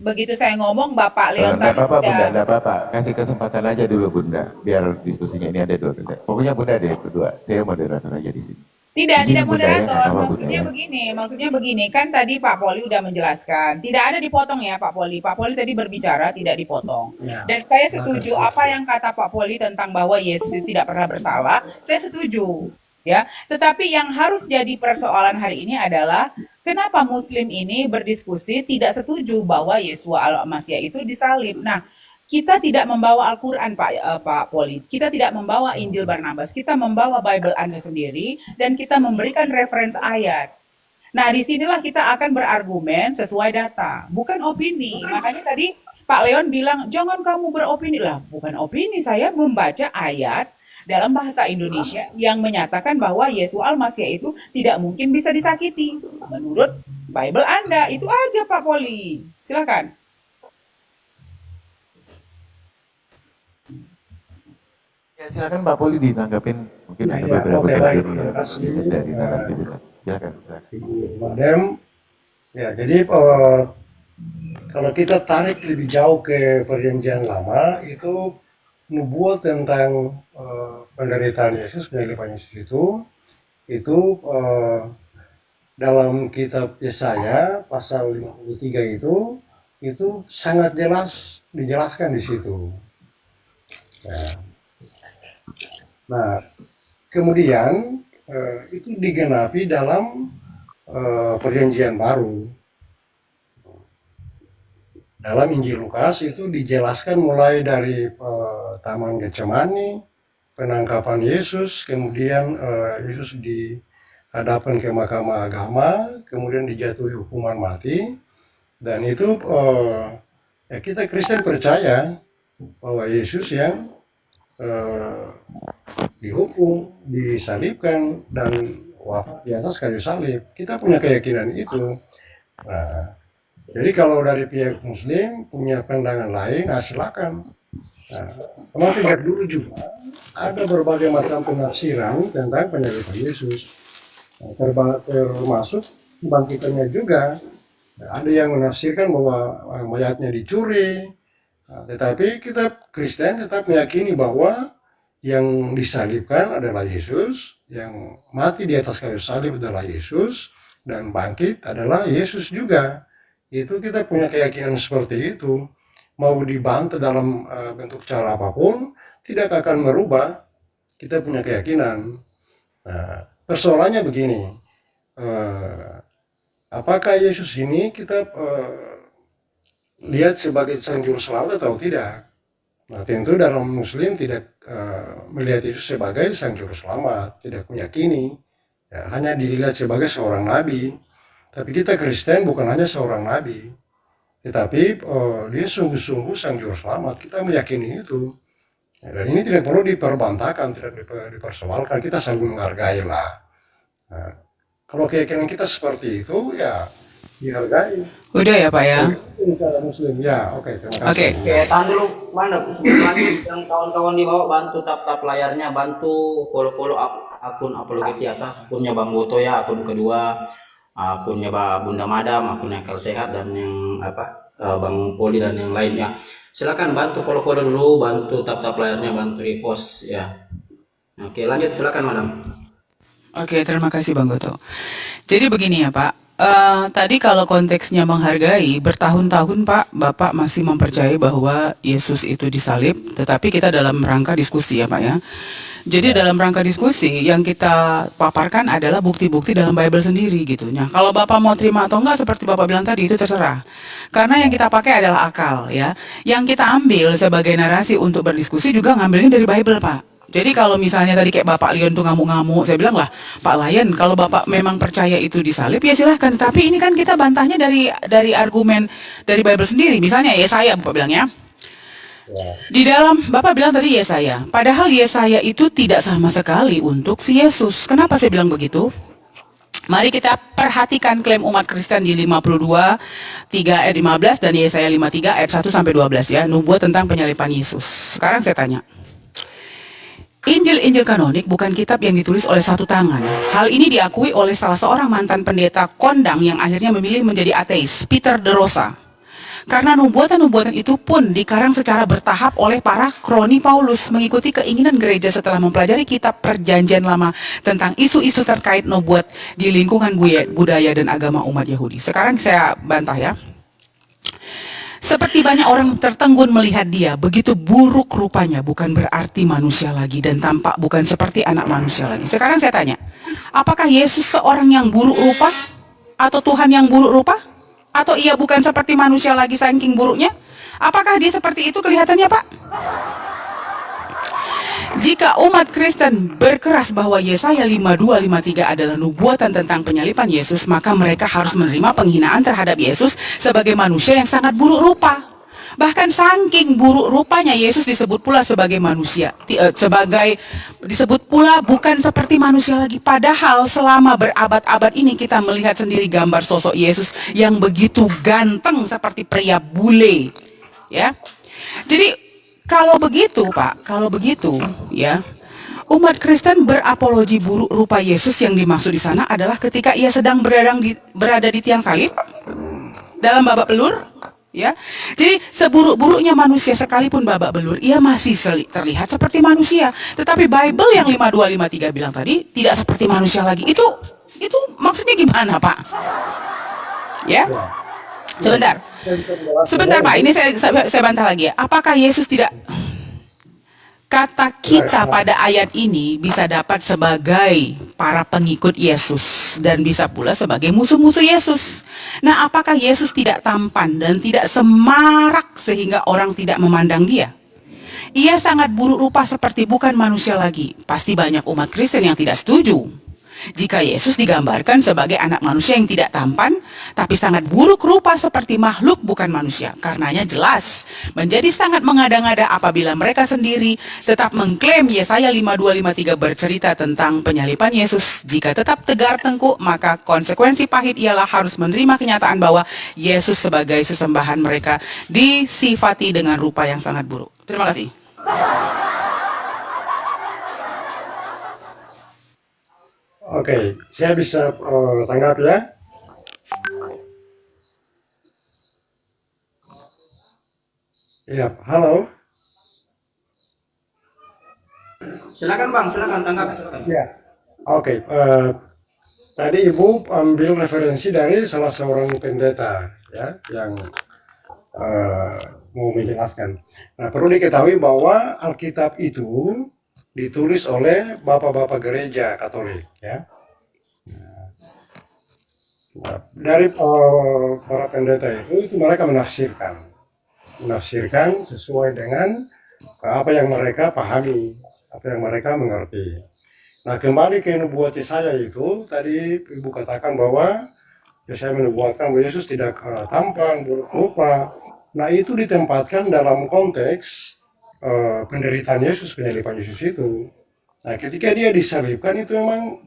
Begitu saya ngomong, Bapak Leon Nggak tadi apa-apa sudah. Bunda, nggak apa-apa. Kasih kesempatan aja dulu Bunda, biar diskusinya ini ada 2 menit. Pokoknya Bunda deh berdua, saya moderator aja di sini. Tidak Izin Bunda ya, moderator. nggak apa-apa Maksudnya Bunda ya. begini. Kan tadi Pak Poli udah menjelaskan. Tidak ada dipotong ya Pak Poli. Pak Poli tadi berbicara tidak dipotong. Dan saya setuju apa yang kata Pak Poli tentang bahwa Yesus itu tidak pernah bersalah. Saya setuju. Ya, tetapi yang harus jadi persoalan hari ini adalah kenapa Muslim ini berdiskusi tidak setuju bahwa Yesua al-Masih itu disalib. Nah, kita tidak membawa Al-Quran, Pak Poli. Kita tidak membawa Injil Barnabas. Kita membawa Bible Anda sendiri dan kita memberikan referensi ayat. Nah, disinilah kita akan berargumen sesuai data, bukan opini. Makanya tadi Pak Leon bilang, jangan kamu beropini. Lah, bukan opini, saya membaca ayat dalam bahasa Indonesia yang menyatakan bahwa Yesus al-Masih itu tidak mungkin bisa disakiti. Menurut Bible Anda, itu aja Pak Poli. Silakan. Ya, Ya, silakan Pak Poli ditanggapin mungkin ada beberapa oke, baik. bagian Terima kasih. dari narasi kita. Silakan. Madam, ya jadi kalau kita tarik lebih jauh ke perjanjian lama, itu nubuat tentang penderitaan Yesus, penyaliban Yesus itu dalam kitab Yesaya pasal 53 itu sangat jelas dijelaskan di situ. Ya. Nah, kemudian itu digenapi dalam perjanjian baru. Dalam Injil Lukas itu dijelaskan mulai dari Taman Getsemani, penangkapan Yesus, kemudian Yesus dihadapkan ke mahkamah agama, kemudian dijatuhi hukuman mati, dan itu ya kita Kristen percaya bahwa Yesus yang dihukum, disalibkan, dan wafat di atas kayu salib. Kita punya keyakinan itu. Nah, jadi kalau dari pihak Muslim punya pandangan lain, nah silakan. Nah, termasuk sejak dulu juga ada berbagai macam penafsiran tentang penyaliban Yesus. Nah, termasuk kebangkitannya juga. Nah, ada yang menafsirkan bahwa mayatnya dicuri. Nah, tetapi kita Kristen tetap meyakini bahwa yang disalibkan adalah Yesus, yang mati di atas kayu salib adalah Yesus, dan bangkit adalah Yesus juga. Itu kita punya keyakinan seperti itu. Mau dibantah dalam bentuk cara apapun, tidak akan merubah. Kita punya keyakinan. Nah, persoalannya begini, apakah Yesus ini kita lihat sebagai sang juru selamat atau tidak? Nah, tentu dalam Muslim tidak melihat Yesus sebagai sang juru selamat, tidak meyakini, ya, hanya dilihat sebagai seorang nabi. Tapi kita Kristen bukan hanya seorang nabi, tetapi dia sungguh-sungguh sang juru selamat. Kita meyakini itu, ya, dan ini tidak perlu diperbantahkan, tidak dipersoalkan. Kita saling menghargai lah. Nah, kalau keyakinan kita seperti itu, ya dihargai. Udah ya Pak ya? Cara Muslim, ya, oke, terima kasih. Oke. Oke, tahan dulu. Mana sebelum lagi yang kawan-kawan di bawah bantu tap layarnya, bantu follow akun apologet di atas, akunnya Bang Boto ya, akun kedua akunnya Bunda Madam, akunnya Akal Sehat, dan yang Bang Poli dan yang lainnya. Silakan bantu follow dulu, bantu tap layarnya, bantu repost ya. Oke, lanjut silakan Madam. Oke, terima kasih Bang Goto. Jadi begini ya Pak, tadi kalau konteksnya menghargai, bertahun-tahun Pak, Bapak masih mempercayai bahwa Yesus itu disalib, tetapi kita dalam rangka diskusi ya Pak ya. Jadi dalam rangka diskusi yang kita paparkan adalah bukti-bukti dalam Bible sendiri gitu. Nah, kalau Bapak mau terima atau enggak seperti Bapak bilang tadi itu terserah. Karena yang kita pakai adalah akal ya. Yang kita ambil sebagai narasi untuk berdiskusi juga ngambilnya dari Bible Pak. Jadi kalau misalnya tadi kayak Bapak Lion tuh ngamuk-ngamuk, saya bilang lah, Pak Lion, kalau Bapak memang percaya itu disalib, ya silahkan. Tapi ini kan kita bantahnya dari argumen dari Bible sendiri. Misalnya Yesaya, Bapak bilang ya. Di dalam, Bapak bilang tadi Yesaya. Padahal Yesaya itu tidak sama sekali untuk si Yesus. Kenapa saya bilang begitu? Mari kita perhatikan klaim umat Kristen di 52, 3 ayat 15 dan Yesaya 53 ayat 1 sampai 12 ya. Nubuat tentang penyaliban Yesus. Sekarang saya tanya. Injil-Injil kanonik bukan kitab yang ditulis oleh satu tangan. Hal ini diakui oleh salah seorang mantan pendeta kondang yang akhirnya memilih menjadi ateis, Peter de Rosa. Karena nubuatan-nubuatan itu pun dikarang secara bertahap oleh para kroni Paulus mengikuti keinginan gereja setelah mempelajari kitab Perjanjian Lama tentang isu-isu terkait nubuat di lingkungan budaya dan agama umat Yahudi. Sekarang saya bantah ya. Seperti banyak orang tertegun melihat dia, begitu buruk rupanya bukan berarti manusia lagi dan tampak bukan seperti anak manusia lagi. Sekarang saya tanya, apakah Yesus seorang yang buruk rupa? Atau Tuhan yang buruk rupa? Atau ia bukan seperti manusia lagi saking buruknya? Apakah dia seperti itu kelihatannya Pak? Jika umat Kristen berkeras bahwa Yesaya 52-53 adalah nubuatan tentang penyaliban Yesus, maka mereka harus menerima penghinaan terhadap Yesus sebagai manusia yang sangat buruk rupa. Bahkan saking buruk rupanya Yesus disebut pula sebagai manusia, disebut pula bukan seperti manusia lagi. Padahal selama berabad-abad ini kita melihat sendiri gambar sosok Yesus yang begitu ganteng seperti pria bule, ya. Jadi Kalau begitu, Pak, kalau begitu, ya, umat Kristen berapologi buruk rupa Yesus yang dimaksud di sana adalah ketika ia sedang berada di tiang salib dalam babak belur, ya. Jadi seburuk-buruknya manusia sekalipun babak belur, ia masih terlihat seperti manusia. Tetapi Bible yang 5253 bilang tadi tidak seperti manusia lagi. Itu maksudnya gimana, Pak? Ya. Sebentar. Sebentar, Pak. Ini saya bantah lagi ya. Apakah Yesus tidak, kata kita pada ayat ini bisa dapat sebagai para pengikut Yesus dan bisa pula sebagai musuh-musuh Yesus. Nah, apakah Yesus tidak tampan dan tidak semarak sehingga orang tidak memandang dia? Ia sangat buruk rupa seperti bukan manusia lagi. Pasti banyak umat Kristen yang tidak setuju jika Yesus digambarkan sebagai anak manusia yang tidak tampan, tapi sangat buruk rupa seperti makhluk bukan manusia. Karenanya jelas menjadi sangat mengada-ngada apabila mereka sendiri tetap mengklaim Yesaya 5253 bercerita tentang penyaliban Yesus. Jika tetap tegar tengkuk, maka konsekuensi pahit ialah harus menerima kenyataan bahwa Yesus sebagai sesembahan mereka disifati dengan rupa yang sangat buruk. Terima kasih. Oke, saya bisa tanggap ya. Ya, halo. Silakan Bang, silakan tanggap, silakan. Ya, oke. Tadi Ibu ambil referensi dari salah seorang pendeta, ya, yang mau menjelaskan. Nah, perlu diketahui bahwa Alkitab itu ditulis oleh bapak-bapak gereja Katolik, ya. Nah, dari para pendeta itu mereka menafsirkan sesuai dengan apa yang mereka pahami, apa yang mereka mengerti. Nah, kembali ke nubuat Yesaya itu, tadi Ibu katakan bahwa Yesaya menubuatkan bahwa Yesus tidak tampan, buruk rupa. Nah, itu ditempatkan dalam konteks penderitaan Yesus, penyaliban Yesus itu. Nah, ketika dia disalibkan itu memang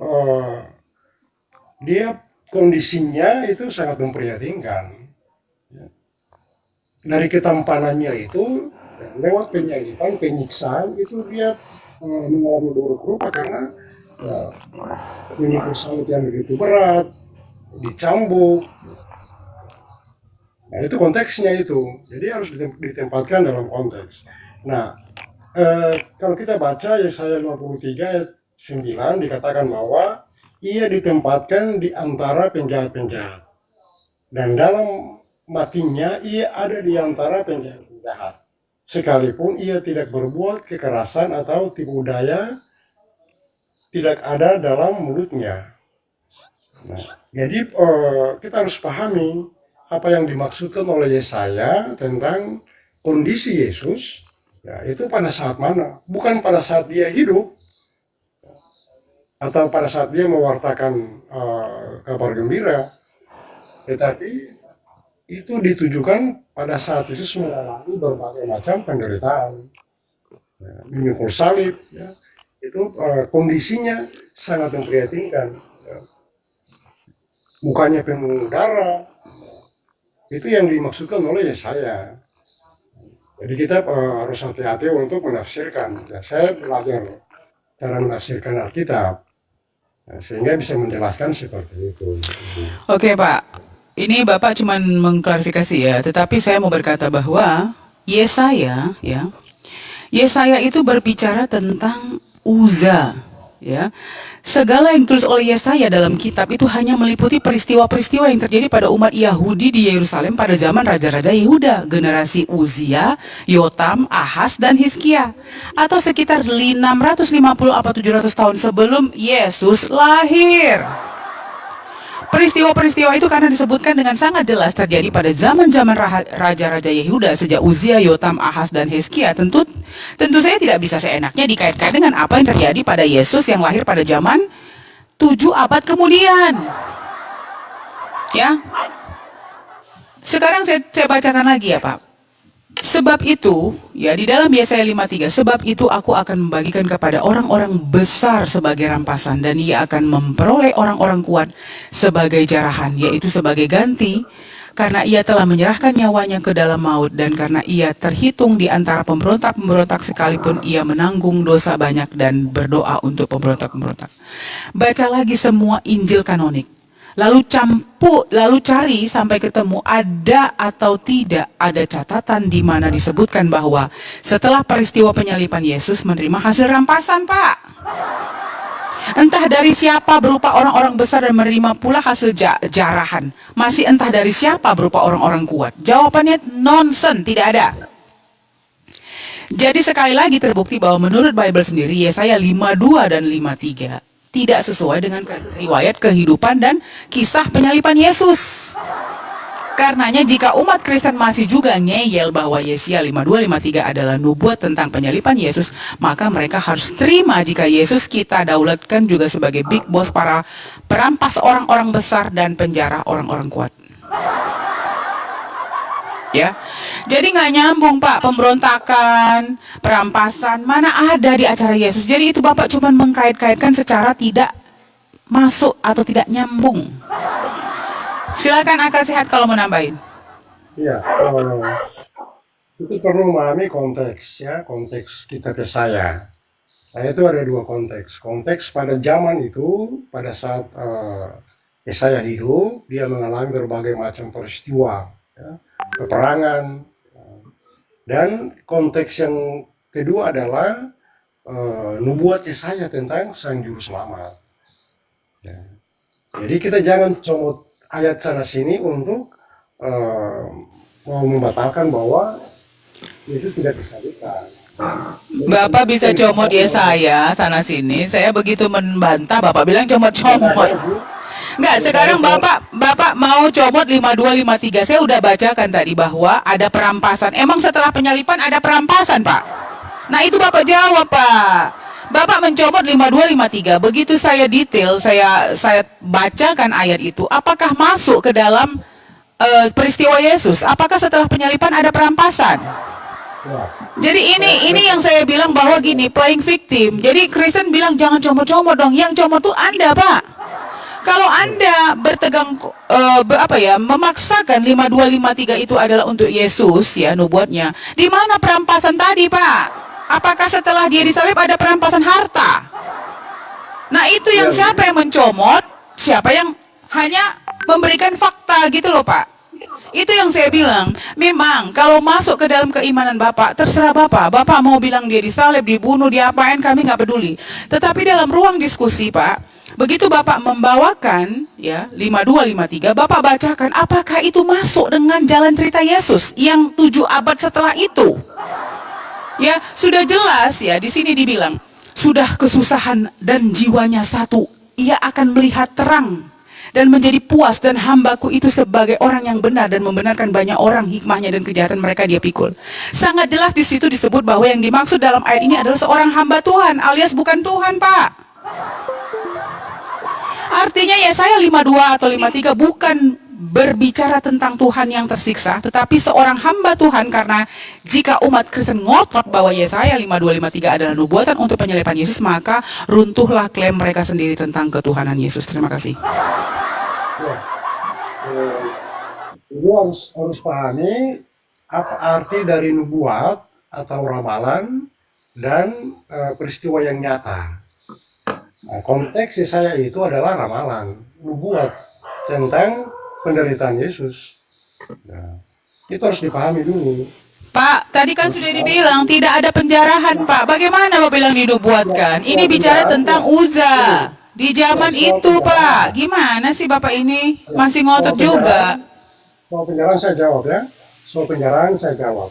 dia kondisinya itu sangat memprihatinkan. Dari ketampanannya itu, lewat penyaliban, penyiksaan itu dia mengalami buruk rupa karena menyikul salib yang begitu berat, dicambuk. Nah, itu konteksnya itu. Jadi harus ditempatkan dalam konteks. Nah, kalau kita baca Yesaya 53 ayat 9 dikatakan bahwa ia ditempatkan di antara penjahat-penjahat. Dan dalam matinya ia ada di antara penjahat-penjahat. Sekalipun ia tidak berbuat kekerasan atau tipu daya, tidak ada dalam mulutnya. Nah, jadi kita harus pahami apa yang dimaksudkan oleh Yesaya tentang kondisi Yesus. Ya, itu pada saat mana? Bukan pada saat dia hidup atau pada saat dia mewartakan kabar gembira, tetapi itu ditujukan pada saat Yesus mengalami berbagai macam penderitaan, ya, memikul salib, ya, itu kondisinya sangat memprihatinkan, ya. Mukanya penuh darah, itu yang dimaksudkan oleh Yesaya. Jadi kita harus hati-hati untuk menafsirkan. Ya, saya belajar cara menafsirkan Alkitab, sehingga bisa menjelaskan seperti itu. Oke, Pak. Ini Bapak cuma mengklarifikasi ya, tetapi saya mau berkata bahwa Yesaya itu berbicara tentang Uza, ya. Segala yang ditulis oleh Yesaya dalam kitab itu hanya meliputi peristiwa-peristiwa yang terjadi pada umat Yahudi di Yerusalem pada zaman raja-raja Yehuda, generasi Uzia, Yotam, Ahaz, dan Hizkia, atau sekitar 650 atau 700 tahun sebelum Yesus lahir. Peristiwa-peristiwa itu karena disebutkan dengan sangat jelas terjadi pada zaman-zaman raja-raja Yehuda sejak Uzia, Yotam, Ahaz, dan Hizkia. Tentu saya tidak bisa seenaknya dikaitkan dengan apa yang terjadi pada Yesus yang lahir pada zaman 7 abad kemudian. Ya. Sekarang saya bacakan lagi ya, Pak. Sebab itu, ya, di dalam Yesaya 53, sebab itu aku akan membagikan kepada orang-orang besar sebagai rampasan, dan ia akan memperoleh orang-orang kuat sebagai jarahan, yaitu sebagai ganti karena ia telah menyerahkan nyawanya ke dalam maut, dan karena ia terhitung di antara pemberontak-pemberontak sekalipun ia menanggung dosa banyak dan berdoa untuk pemberontak-pemberontak. Baca lagi semua Injil kanonik. Lalu cari sampai ketemu ada atau tidak ada catatan di mana disebutkan bahwa setelah peristiwa penyalipan Yesus menerima hasil rampasan, Pak. Entah dari siapa berupa orang-orang besar dan menerima pula hasil jarahan. Masih entah dari siapa berupa orang-orang kuat. Jawabannya nonsen, tidak ada. Jadi sekali lagi terbukti bahwa menurut Bible sendiri Yesaya 52 dan 53 tidak sesuai dengan riwayat kehidupan dan kisah penyalipan Yesus. Karenanya jika umat Kristen masih juga ngeyel bahwa Yesaya 52-53 adalah nubuat tentang penyalipan Yesus, maka mereka harus terima jika Yesus kita daulatkan juga sebagai big boss para perampas orang-orang besar dan penjara orang-orang kuat. Ya, jadi nggak nyambung, Pak, pemberontakan, perampasan, mana ada di acara Yesus. Jadi itu Bapak cuma mengkait-kaitkan secara tidak masuk atau tidak nyambung. Silakan akal sehat kalau mau nambahin. Iya, itu perlu memahami konteks ya, konteks kita ke saya. Nah, itu ada dua konteks. Konteks pada zaman itu, pada saat Yesaya hidup, dia mengalami berbagai macam peristiwa, ya, peperangan. Dan konteks yang kedua adalah nubuat Yesaya tentang Sang Juru Selamat. Ya. Jadi kita jangan comot ayat sana sini untuk mau membatalkan bahwa Yesus tidak disalibkan. Bapak bisa comot Yesaya sana sini. Saya begitu membantah, Bapak bilang comot-comot. Enggak, sekarang Bapak mau comot 52-53. Saya udah bacakan tadi bahwa ada perampasan. Emang setelah penyalipan ada perampasan, Pak? Nah, itu Bapak jawab, Pak. Bapak mencomot 52-53. Begitu saya detail, saya bacakan ayat itu. Apakah masuk ke dalam peristiwa Yesus? Apakah setelah penyalipan ada perampasan? Jadi ini yang saya bilang bahwa gini, playing victim. Jadi Kristen bilang jangan comot-comot dong. Yang comot tuh Anda, Pak. Kalau Anda bertegang memaksakan 52-53 itu adalah untuk Yesus ya, nubuatnya. Di mana perampasan tadi, Pak? Apakah setelah dia disalib ada perampasan harta? Nah, itu yang siapa yang mencomot? Siapa yang hanya memberikan fakta gitu loh, Pak. Itu yang saya bilang. Memang kalau masuk ke dalam keimanan Bapak, terserah Bapak. Bapak mau bilang dia disalib, dibunuh, diapain, kami nggak peduli. Tetapi dalam ruang diskusi, Pak, begitu Bapak membawakan ya 52-53, Bapak bacakan apakah itu masuk dengan jalan cerita Yesus yang 7 abad setelah itu. Ya, sudah jelas ya di sini dibilang, sudah kesusahan dan jiwanya satu, ia akan melihat terang dan menjadi puas, dan hambaku itu sebagai orang yang benar dan membenarkan banyak orang, hikmahnya dan kejahatan mereka dia pikul. Sangat jelas di situ disebut bahwa yang dimaksud dalam ayat ini adalah seorang hamba Tuhan, alias bukan Tuhan, Pak. Artinya Yesaya 52 atau 53 bukan berbicara tentang Tuhan yang tersiksa, tetapi seorang hamba Tuhan, karena jika umat Kristen ngotot bahwa Yesaya 52-53 adalah nubuatan untuk penyalipan Yesus, maka runtuhlah klaim mereka sendiri tentang ketuhanan Yesus. Terima kasih. Ya, itu harus pahami apa arti dari nubuat atau ramalan dan peristiwa yang nyata. Nah, konteks Yesaya itu adalah ramalan, nubuat tentang penderitaan Yesus. Nah, itu harus dipahami dulu. Pak, tadi kan sudah dibilang tidak ada penjarahan, Pak. Bagaimana Bapak bilang dinubuatkan? Ini bicara tentang Uza di zaman itu, Pak. Gimana sih Bapak ini? Masih ngotot juga. Soal penjarahan saya jawab ya. Soal penjarahan saya jawab.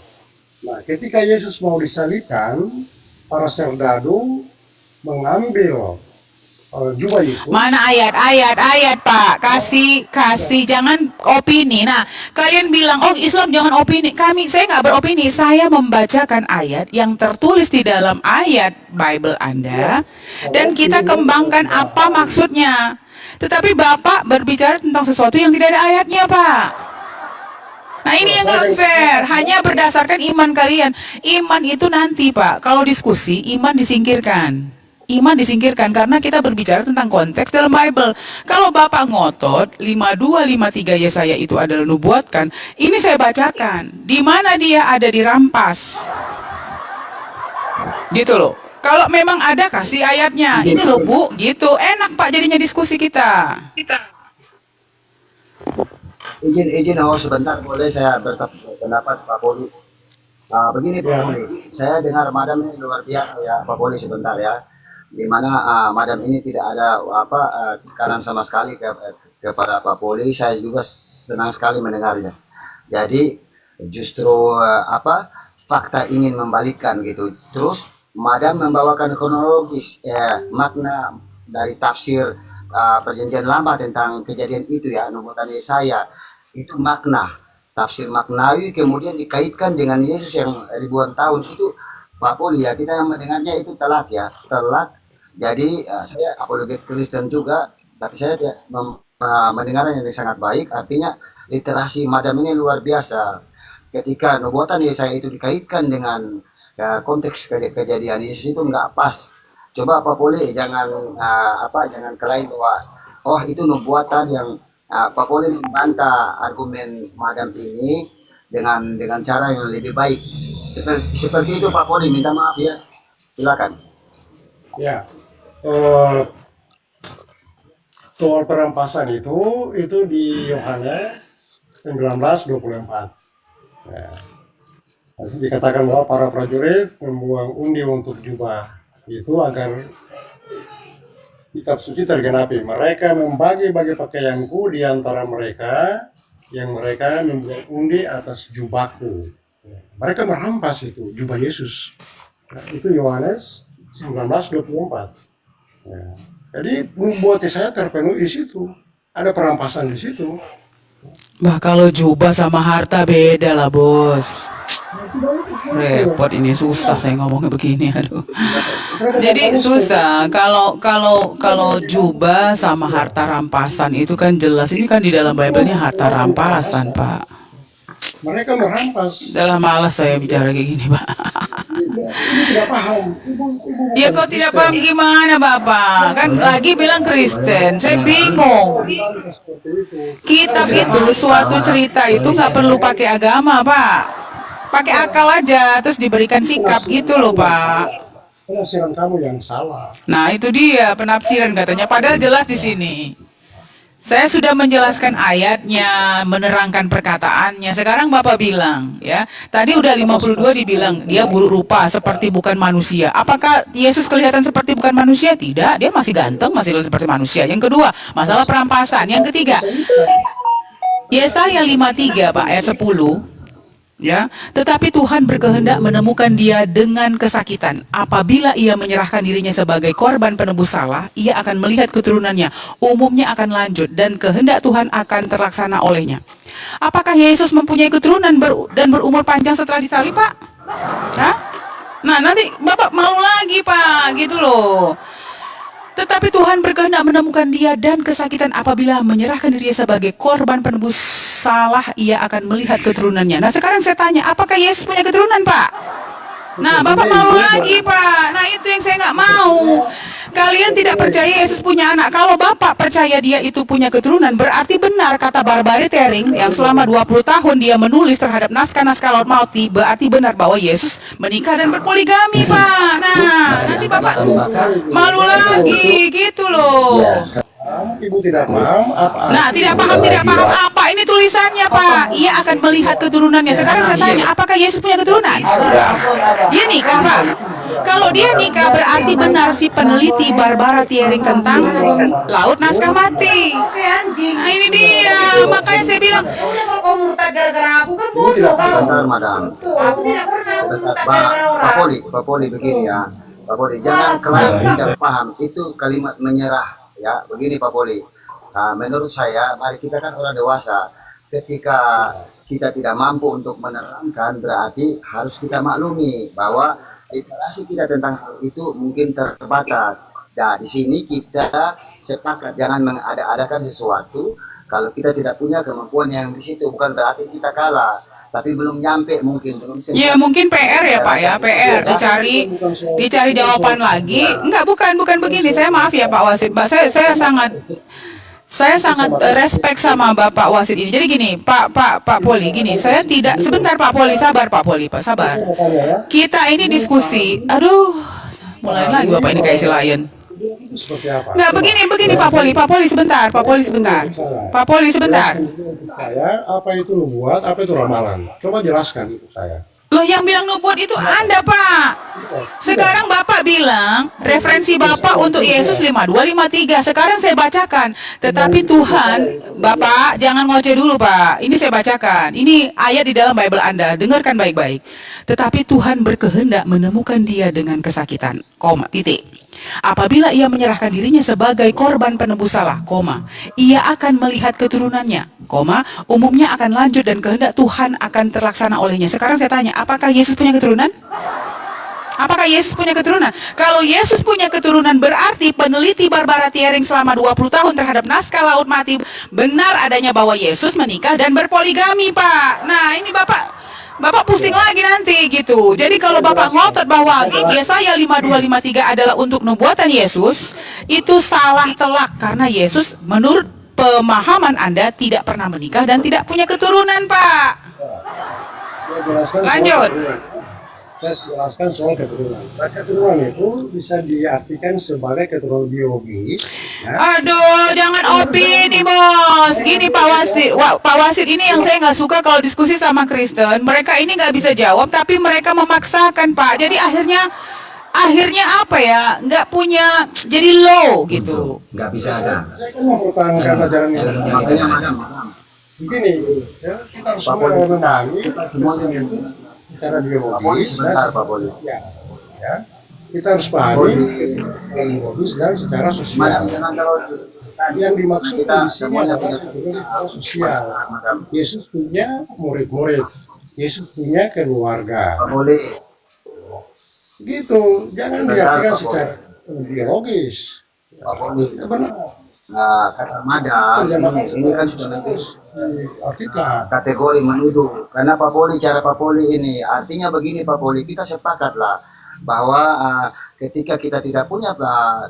Nah, ketika Yesus mau disalibkan, para serdadu mengambil jubah itu. Mana ayat, Pak? Kasih, jangan opini. Nah, kalian bilang, oh Islam jangan opini. Saya nggak beropini. Saya membacakan ayat yang tertulis di dalam ayat Bible Anda, dan kita kembangkan apa maksudnya. Tetapi Bapak berbicara tentang sesuatu yang tidak ada ayatnya, Pak. Nah, ini yang nggak fair. Hanya berdasarkan iman kalian. Iman itu nanti, Pak. Kalau diskusi, iman disingkirkan. iman disingkirkan karena kita berbicara tentang konteks dalam Bible. Kalau Bapak ngotot 5253 Yesaya itu adalah nubuatkan, ini saya bacakan. Di mana dia ada dirampas. Gitu loh. Kalau memang ada kasih ayatnya. Ini loh Bu, gitu. Enak Pak jadinya diskusi kita. Izin sebentar, boleh saya berpendapat Pak Poli? Begini Pak Poli, saya dengar Madam ini luar biasa ya Pak Poli, sebentar ya, dimana Madam ini tidak ada tekanan sama sekali kepada Pak Poli. Saya juga senang sekali mendengarnya. Jadi justru fakta ingin membalikkan gitu. Terus Madam membawakan kronologis makna dari tafsir perjanjian lama tentang kejadian itu ya, nubuatan Yesaya. Itu makna, tafsir maknawi, kemudian dikaitkan dengan Yesus yang ribuan tahun itu Pak Poli ya, kita yang mendengarnya itu telak. Jadi saya apologet Kristen juga, tapi saya mendengarnya yang sangat baik. Artinya literasi Madam ini luar biasa. Ketika nubuatan Yesaya itu dikaitkan dengan konteks kejadian Yesus itu nggak pas. Coba Pak Poli jangan klaim bahwa itu nubuatan yang Pak Poli membantah argumen Madam ini dengan cara yang lebih baik. Seperti itu Pak Poli, minta maaf ya. Silakan. Ya, soal perampasan itu di Yohanes 19:24. Ya. Dikatakan bahwa para prajurit membuang undi untuk jubah itu agar kitab suci tergenapi. Mereka membagi-bagi pakaianku di antara mereka, yang mereka membuang undi atas jubahku. Mereka merampas itu jubah Yesus. Nah, itu Yohanes 19:24. Ya. Jadi membuat saya terpenuhi di situ. Ada perampasan di situ. Bah, kalau jubah sama harta beda lah, Bos. Repot ini, susah saya ngomongnya begini, aduh. Jadi susah kalau jubah sama harta rampasan itu kan jelas, ini kan di dalam Bible-nya harta rampasan, Pak. Mereka merampas. Dalam malas saya bicara kayak gini, Pak. Ibu tidak paham. Ya kok tidak paham gimana, Bapak? Kan lagi bilang Kristen, saya bingung. Kitab itu, suatu cerita itu nggak perlu pakai agama, Pak. Pakai akal aja, terus diberikan sikap gitu loh, Pak. Penafsiran kamu yang salah. Nah, itu dia penafsiran katanya. Padahal jelas di sini. Saya sudah menjelaskan ayatnya, menerangkan perkataannya. Sekarang Bapak bilang, ya. Tadi udah 52 dibilang dia buruk rupa, seperti bukan manusia. Apakah Yesus kelihatan seperti bukan manusia? Tidak, dia masih ganteng, masih seperti manusia. Yang kedua, masalah perampasan. Yang ketiga, Yesaya 53, Pak, ayat 10. Ya, tetapi Tuhan berkehendak menemukan dia dengan kesakitan. Apabila ia menyerahkan dirinya sebagai korban penebus salah, ia akan melihat keturunannya, umumnya akan lanjut, dan kehendak Tuhan akan terlaksana olehnya. Apakah Yesus mempunyai keturunan dan berumur panjang setelah disalib, Pak? Hah? Nah, nanti Bapak malu lagi, Pak, gitu loh. Tetapi Tuhan berkehendak menemukan dia dan kesakitan. Apabila menyerahkan dirinya sebagai korban penebus salah, ia akan melihat keturunannya. Nah, sekarang saya tanya, apakah Yesus punya keturunan, Pak? Nah, Bapak malu lagi, Pak. Nah, itu yang saya nggak mau. Kalian tidak percaya Yesus punya anak. Kalau Bapak percaya dia itu punya keturunan, berarti benar kata Barbary Tering yang selama 20 tahun dia menulis terhadap naskah-naskah Laut Mauti, berarti benar bahwa Yesus menikah dan berpoligami, Pak. Nah, nanti Bapak malu lagi, gitu loh. Ibu tidak paham apa? Nah, tidak paham apa ini tulisannya, Pak. Ia akan melihat keturunannya. Sekarang saya tanya, apakah Yesus punya keturunan? Dia nikah, Pak. Kalau dia nikah berarti benar si peneliti Barbara Tiering tentang Laut Naskah Mati. Nah, ini dia. Makanya saya bilang, Kau murtad gara-gara aku kan bodoh kau. Benar, Madam. Aku tidak pernah murtad gara-gara orang. Pak Poli begini ya. Pak Poli, jangan klaim tidak paham. Itu kalimat menyerah. Ya, begini Pak Poli. Menurut saya, mari kita kan orang dewasa. Ketika kita tidak mampu untuk menerangkan, berarti harus kita maklumi bahwa literasi kita tentang hal itu mungkin terbatas. Nah, di sini kita sepakat jangan mengada-adakan sesuatu. Kalau kita tidak punya kemampuan yang di situ, bukan berarti kita kalah. tapi belum nyampe mungkin belum Ya sempat. mungkin PR ya Pak ya, PR dicari jawaban lagi. Enggak, bukan begini. Saya maaf ya Pak Wasid. Pak, saya sangat respect sama Bapak Wasid ini. Jadi gini, Pak Poli, gini, saya tidak sebentar Pak Poli, sabar Pak Poli, Pak sabar. Kita ini diskusi. Aduh, mulai lagi Bapak ini kayak si lion. Seperti apa? Enggak, begini Pak Poli sebentar. Pak Poli sebentar. Saya apa itu nubuat, apa itu ramalan? Coba jelaskan itu saya. Loh, yang bilang nubuat itu Anda, Pak. Sekarang Bapak bilang referensi Bapak untuk Yesus 5253. Sekarang saya bacakan. Tetapi Tuhan, Bapak jangan ngoceh dulu, Pak. Ini saya bacakan. Ini ayat di dalam Bible Anda. Dengarkan baik-baik. Tetapi Tuhan berkehendak menemukan dia dengan kesakitan. Koma, titik. Apabila ia menyerahkan dirinya sebagai korban penebus salah, koma, ia akan melihat keturunannya, koma, umumnya akan lanjut dan kehendak Tuhan akan terlaksana olehnya. Sekarang saya tanya, apakah Yesus punya keturunan? Apakah Yesus punya keturunan? Kalau Yesus punya keturunan, berarti peneliti Barbara Thiering selama 20 tahun terhadap naskah Laut Mati benar adanya bahwa Yesus menikah dan berpoligami, Pak. Nah, ini Bapak pusing lagi nanti gitu. Jadi kalau Bapak ngotot bahwa Yesaya 5253 adalah untuk nubuatan Yesus, itu salah telak karena Yesus menurut pemahaman Anda tidak pernah menikah dan tidak punya keturunan, Pak. Lanjut. Saya jelaskan soal keturunan. Nah, keturunan itu bisa diartikan sebagai keturunan biologis. Ya. Aduh, jangan opini bos. Gini Pak Wasid ini yang saya nggak suka kalau diskusi sama Kristen. Mereka ini nggak bisa jawab, tapi mereka memaksakan Pak. Jadi akhirnya apa ya? Nggak punya, jadi low gitu. Nggak bisa ada. Saya kan mempertahankan ajaran yang Makanya madam. begini. Ya, kita harus semua memahami semuanya itu secara biologis dan Pak Poli. sosial. Ya. Kita harus pahami biologis dan secara sosial. Madam, jangan kalau Yang dimaksud kita di sini semuanya adalah punya keturunan secara sosial. madam. Yesus punya murid-murid. Yesus punya keluarga. Pak Poli. Gitu, jangan Benar, diartikan Pak secara biologis. Pak Poli. Itu benar. Nah, kata madam, ini kan sudah menjadi Alkitab. kategori menuduh. Karena Pak Poli, cara Pak Poli ini, artinya begini Pak Poli, kita sepakatlah bahwa ketika kita tidak punya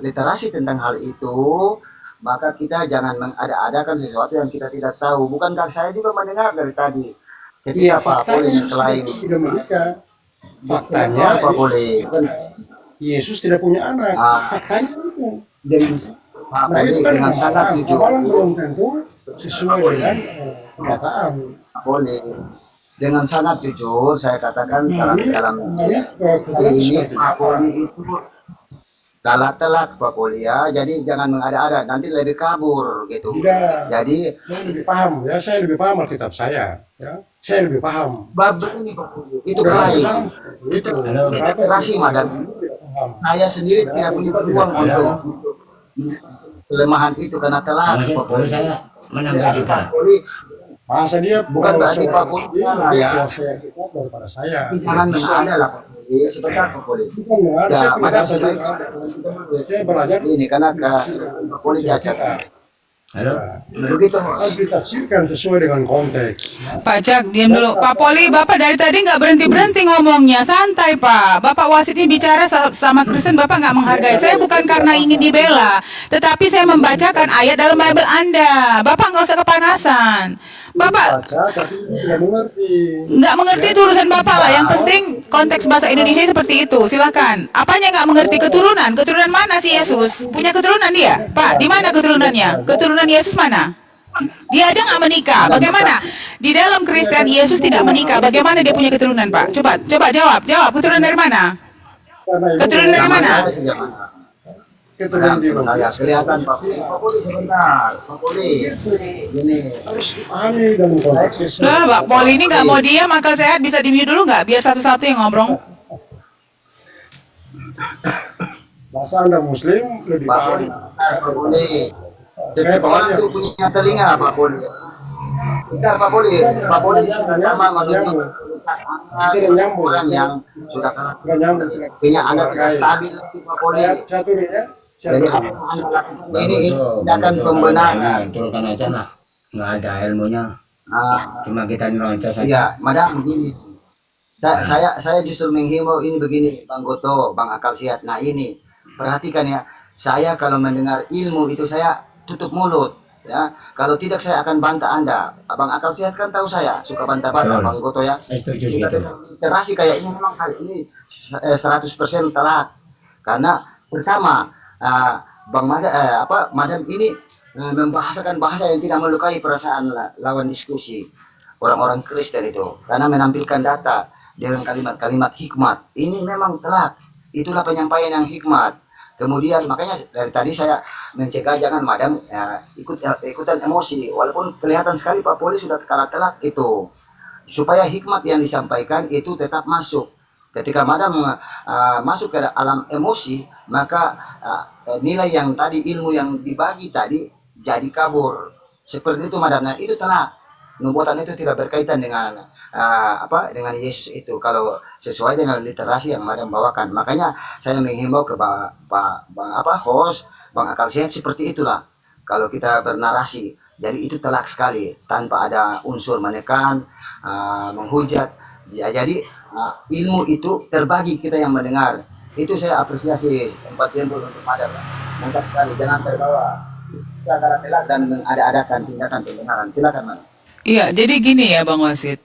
literasi tentang hal itu, maka kita jangan mengada-adakan sesuatu yang kita tidak tahu. Bukankah saya juga mendengar dari tadi, ketika Pak Poli selain tidak menikah. Faktanya Pak Poli, Yesus tidak punya anak. Faktanya itu. dengan Pak Nah Poli itu kan dengan sangat jujur. amalan belum tentu sesuai dengan kenyataan. Pak Poli, dengan sangat jujur saya katakan dalam Kebetulan ini seperti Pak apa? Poli itu galak telak Pak Poli ya, jadi jangan mengada-ada, nanti lebih kabur gitu. Tidak. Jadi Saya lebih paham ya, saya lebih paham Alkitab saya. Ya, saya lebih paham. bab ini Pak Poli itu Udah baik. paham. Itu. Literasi madam. Paham. Saya sendiri tidak punya peluang untuk kelemahan itu karena telat Pak Poli. Pak Poli Bahasa dia Bukan berarti Pak Poli dia salah, lebih ya. kuasai Alkitab daripada saya. jangan mengada lah Pak Poli, sebentar Pak Poli. Bukan mengarah, Ya, saya punya madam bahasa sebaik dia. Saya belajar ini karena Pak Poli cacat. Begitu. harus ditafsirkan sesuai dengan konteks. Pak Cak, diam dulu. Pak Poli, Bapak dari tadi nggak berhenti-berhenti ngomongnya. Santai, Pak. Bapak Wasid ini bicara sama Kristen, Bapak nggak menghargai. Saya bukan karena ingin dibela, tetapi saya membacakan ayat dalam Bible Anda. Bapak nggak usah kepanasan. Bapak Baca tapi tidak mengerti. nggak mengerti itu urusan Bapak lah. Yang penting konteks bahasa Indonesia seperti itu. Silakan. Apanya nggak mengerti keturunan? Keturunan mana sih Yesus? Punya keturunan dia? Pak, di mana keturunannya? Keturunan Yesus mana? Dia aja nggak menikah. Bagaimana? Di dalam Kristen Yesus tidak menikah. Bagaimana dia punya keturunan, Pak? Coba jawab. Keturunan dari mana? Karena itu Keturunan dari mana? keturunan Saya biologis kelihatan Pak Poli. Pak Poli sebentar. Pak Poli. Ini harus dipahami dalam konteks. Lah, Pak Poli ini nggak mau diam, akal sehat bisa di-mute dulu nggak? Biar satu-satu yang ngobrol. Bahasa Anda Muslim lebih Pak paham. Poli. Pak Poli. Saya Setiap orang banyak. itu punya telinga Pak Poli. Bentar Pak Poli. Pak Poli sudah lama mengerti orang yang sudah Nggak nyambung. kayaknya Anda tidak stabil Pak Poli. Satu nih ya. Jadi apa yang Anda lakukan ini tindakan pembenaran. turunkan aja lah, nggak ada ilmunya. Cuma kita nyerocos saja. Ya, madam begini. Saya justru menghimbau ini begini, Bang Goto, Bang Akal Sehat. Nah ini, perhatikan ya. Saya kalau mendengar ilmu itu saya tutup mulut. Ya, kalau tidak saya akan bantah Anda. Abang Akal Sehat kan tahu saya suka bantah-bantah, Bang Goto ya. Saya setuju Kita gitu. literasi kayak ini memang ini 100% telat. Karena pertama Madam ini membahasakan bahasa yang tidak melukai perasaan lawan diskusi orang-orang Kristen itu, karena menampilkan data dengan kalimat-kalimat hikmat. Ini memang telat. Itulah penyampaian yang hikmat. Kemudian makanya dari tadi saya mencegah jangan Madam ikutan emosi, walaupun kelihatan sekali Pak Poli sudah kalah telat itu, supaya hikmat yang disampaikan itu tetap masuk. Ketika Madam masuk ke alam emosi, maka nilai yang tadi, ilmu yang dibagi tadi jadi kabur. Seperti itu Madam. Nah itu telat. Nubuatan itu tidak berkaitan dengan dengan Yesus itu kalau sesuai dengan literasi yang Madam bawakan. Makanya saya menghimbau ke host Bang Akal Sehat seperti itulah. Kalau kita bernarasi, jadi itu telak sekali tanpa ada unsur menekan, menghujat. Ya, jadi ilmu itu terbagi kita yang mendengar. Itu saya apresiasi tempat timbul untuk Madam. Mantap sekali, jangan terbawa antara telak dan mengada-adakan tindakan pembenaran. Silakan Madam. Iya, jadi gini ya Bang Wasit.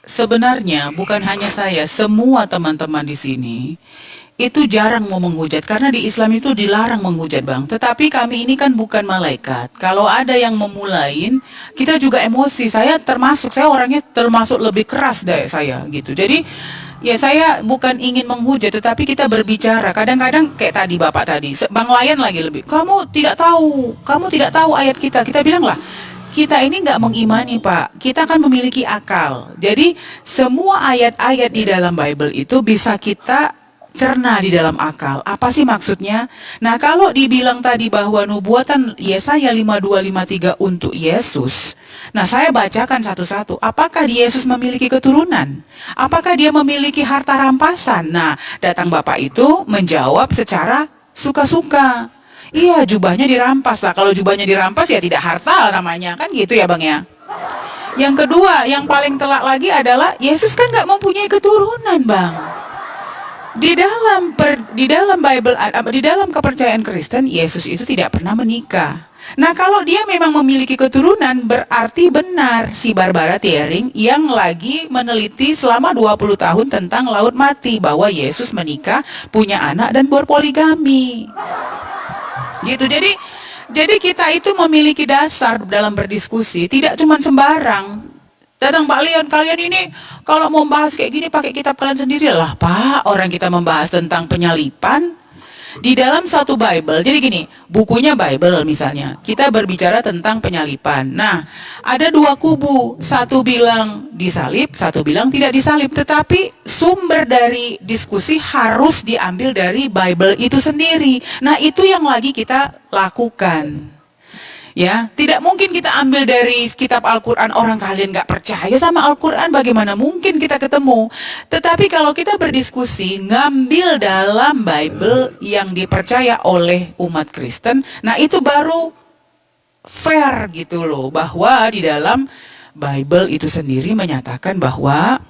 Sebenarnya bukan hanya saya, semua teman-teman di sini itu jarang mau menghujat karena di Islam itu dilarang menghujat Bang. Tetapi kami ini kan bukan malaikat. Kalau ada yang memulain, kita juga emosi. Saya orangnya termasuk lebih keras dari saya gitu. Jadi ya saya bukan ingin menghujat, tetapi kita berbicara. Kadang-kadang kayak tadi Bapak tadi, Bang Layan lagi lebih. Kamu tidak tahu ayat kita. Kita bilang lah, kita ini nggak mengimani Pak, kita kan memiliki akal. Jadi semua ayat-ayat di dalam Bible itu bisa kita cerna di dalam akal. Apa sih maksudnya? Nah kalau dibilang tadi bahwa nubuatan Yesaya 52:53 untuk Yesus, nah saya bacakan satu-satu. Apakah Yesus memiliki keturunan? Apakah dia memiliki harta rampasan? Nah datang Bapak itu menjawab secara suka-suka. Iya, jubahnya dirampas lah. Kalau jubahnya dirampas ya tidak harta namanya, kan gitu ya Bang ya. Yang kedua, yang paling telak lagi adalah Yesus kan nggak mempunyai keturunan Bang. Di dalam Bible, di dalam kepercayaan Kristen, Yesus itu tidak pernah menikah. Nah kalau dia memang memiliki keturunan, berarti benar si Barbara Thiering yang lagi meneliti selama 20 tahun tentang laut mati, bahwa Yesus menikah, punya anak dan berpoligami. Gitu. Jadi kita itu memiliki dasar dalam berdiskusi, tidak cuma sembarang. Datang Pak Leon, kalian ini kalau mau bahas kayak gini pakai kitab kalian sendiri lah Pak. Orang kita membahas tentang penyalipan di dalam satu Bible. Jadi gini, bukunya Bible misalnya, kita berbicara tentang penyalipan. Nah, ada dua kubu, satu bilang disalib, satu bilang tidak disalib. Tetapi sumber dari diskusi harus diambil dari Bible itu sendiri. Nah, itu yang lagi kita lakukan. Ya, tidak mungkin kita ambil dari kitab Al-Quran. Orang kalian nggak percaya sama Al-Quran, bagaimana mungkin kita ketemu? Tetapi kalau kita berdiskusi, ngambil dalam Bible yang dipercaya oleh umat Kristen, nah itu baru fair gitu loh. Bahwa di dalam Bible itu sendiri menyatakan bahwa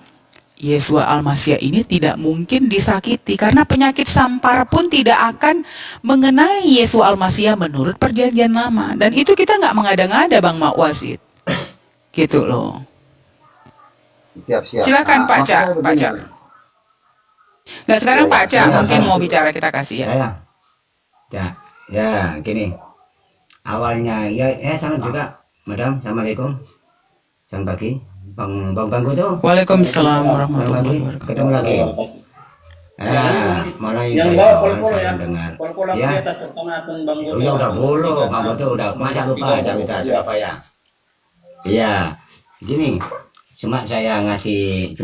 Yesua Al-Masih ini tidak mungkin disakiti, karena penyakit sampar pun tidak akan mengenai Yesua Al-Masih menurut perjanjian lama. Dan itu kita nggak mengada-ngada Bang Mak Wasit. Gitu loh. Siap. Silakan Pak Cak. Nggak sekarang Pak Cak mungkin mau bicara, kita kasih ya. Ya, gini. Awalnya ya sama juga, Madam. Assalamualaikum. Selamat pagi. Bang Goto. Waalaikumsalam warahmatullahi wabarakatuh. Ketemu lagi. Mulai Yang dari bawah awal follow saya ya. dengar. Follow Ya. di atas pertama akun Bang Goto. Ya udah follow, Bang Goto udah. Masa lupa cerita Surabaya. Iya, gini. Cuma saya ngasih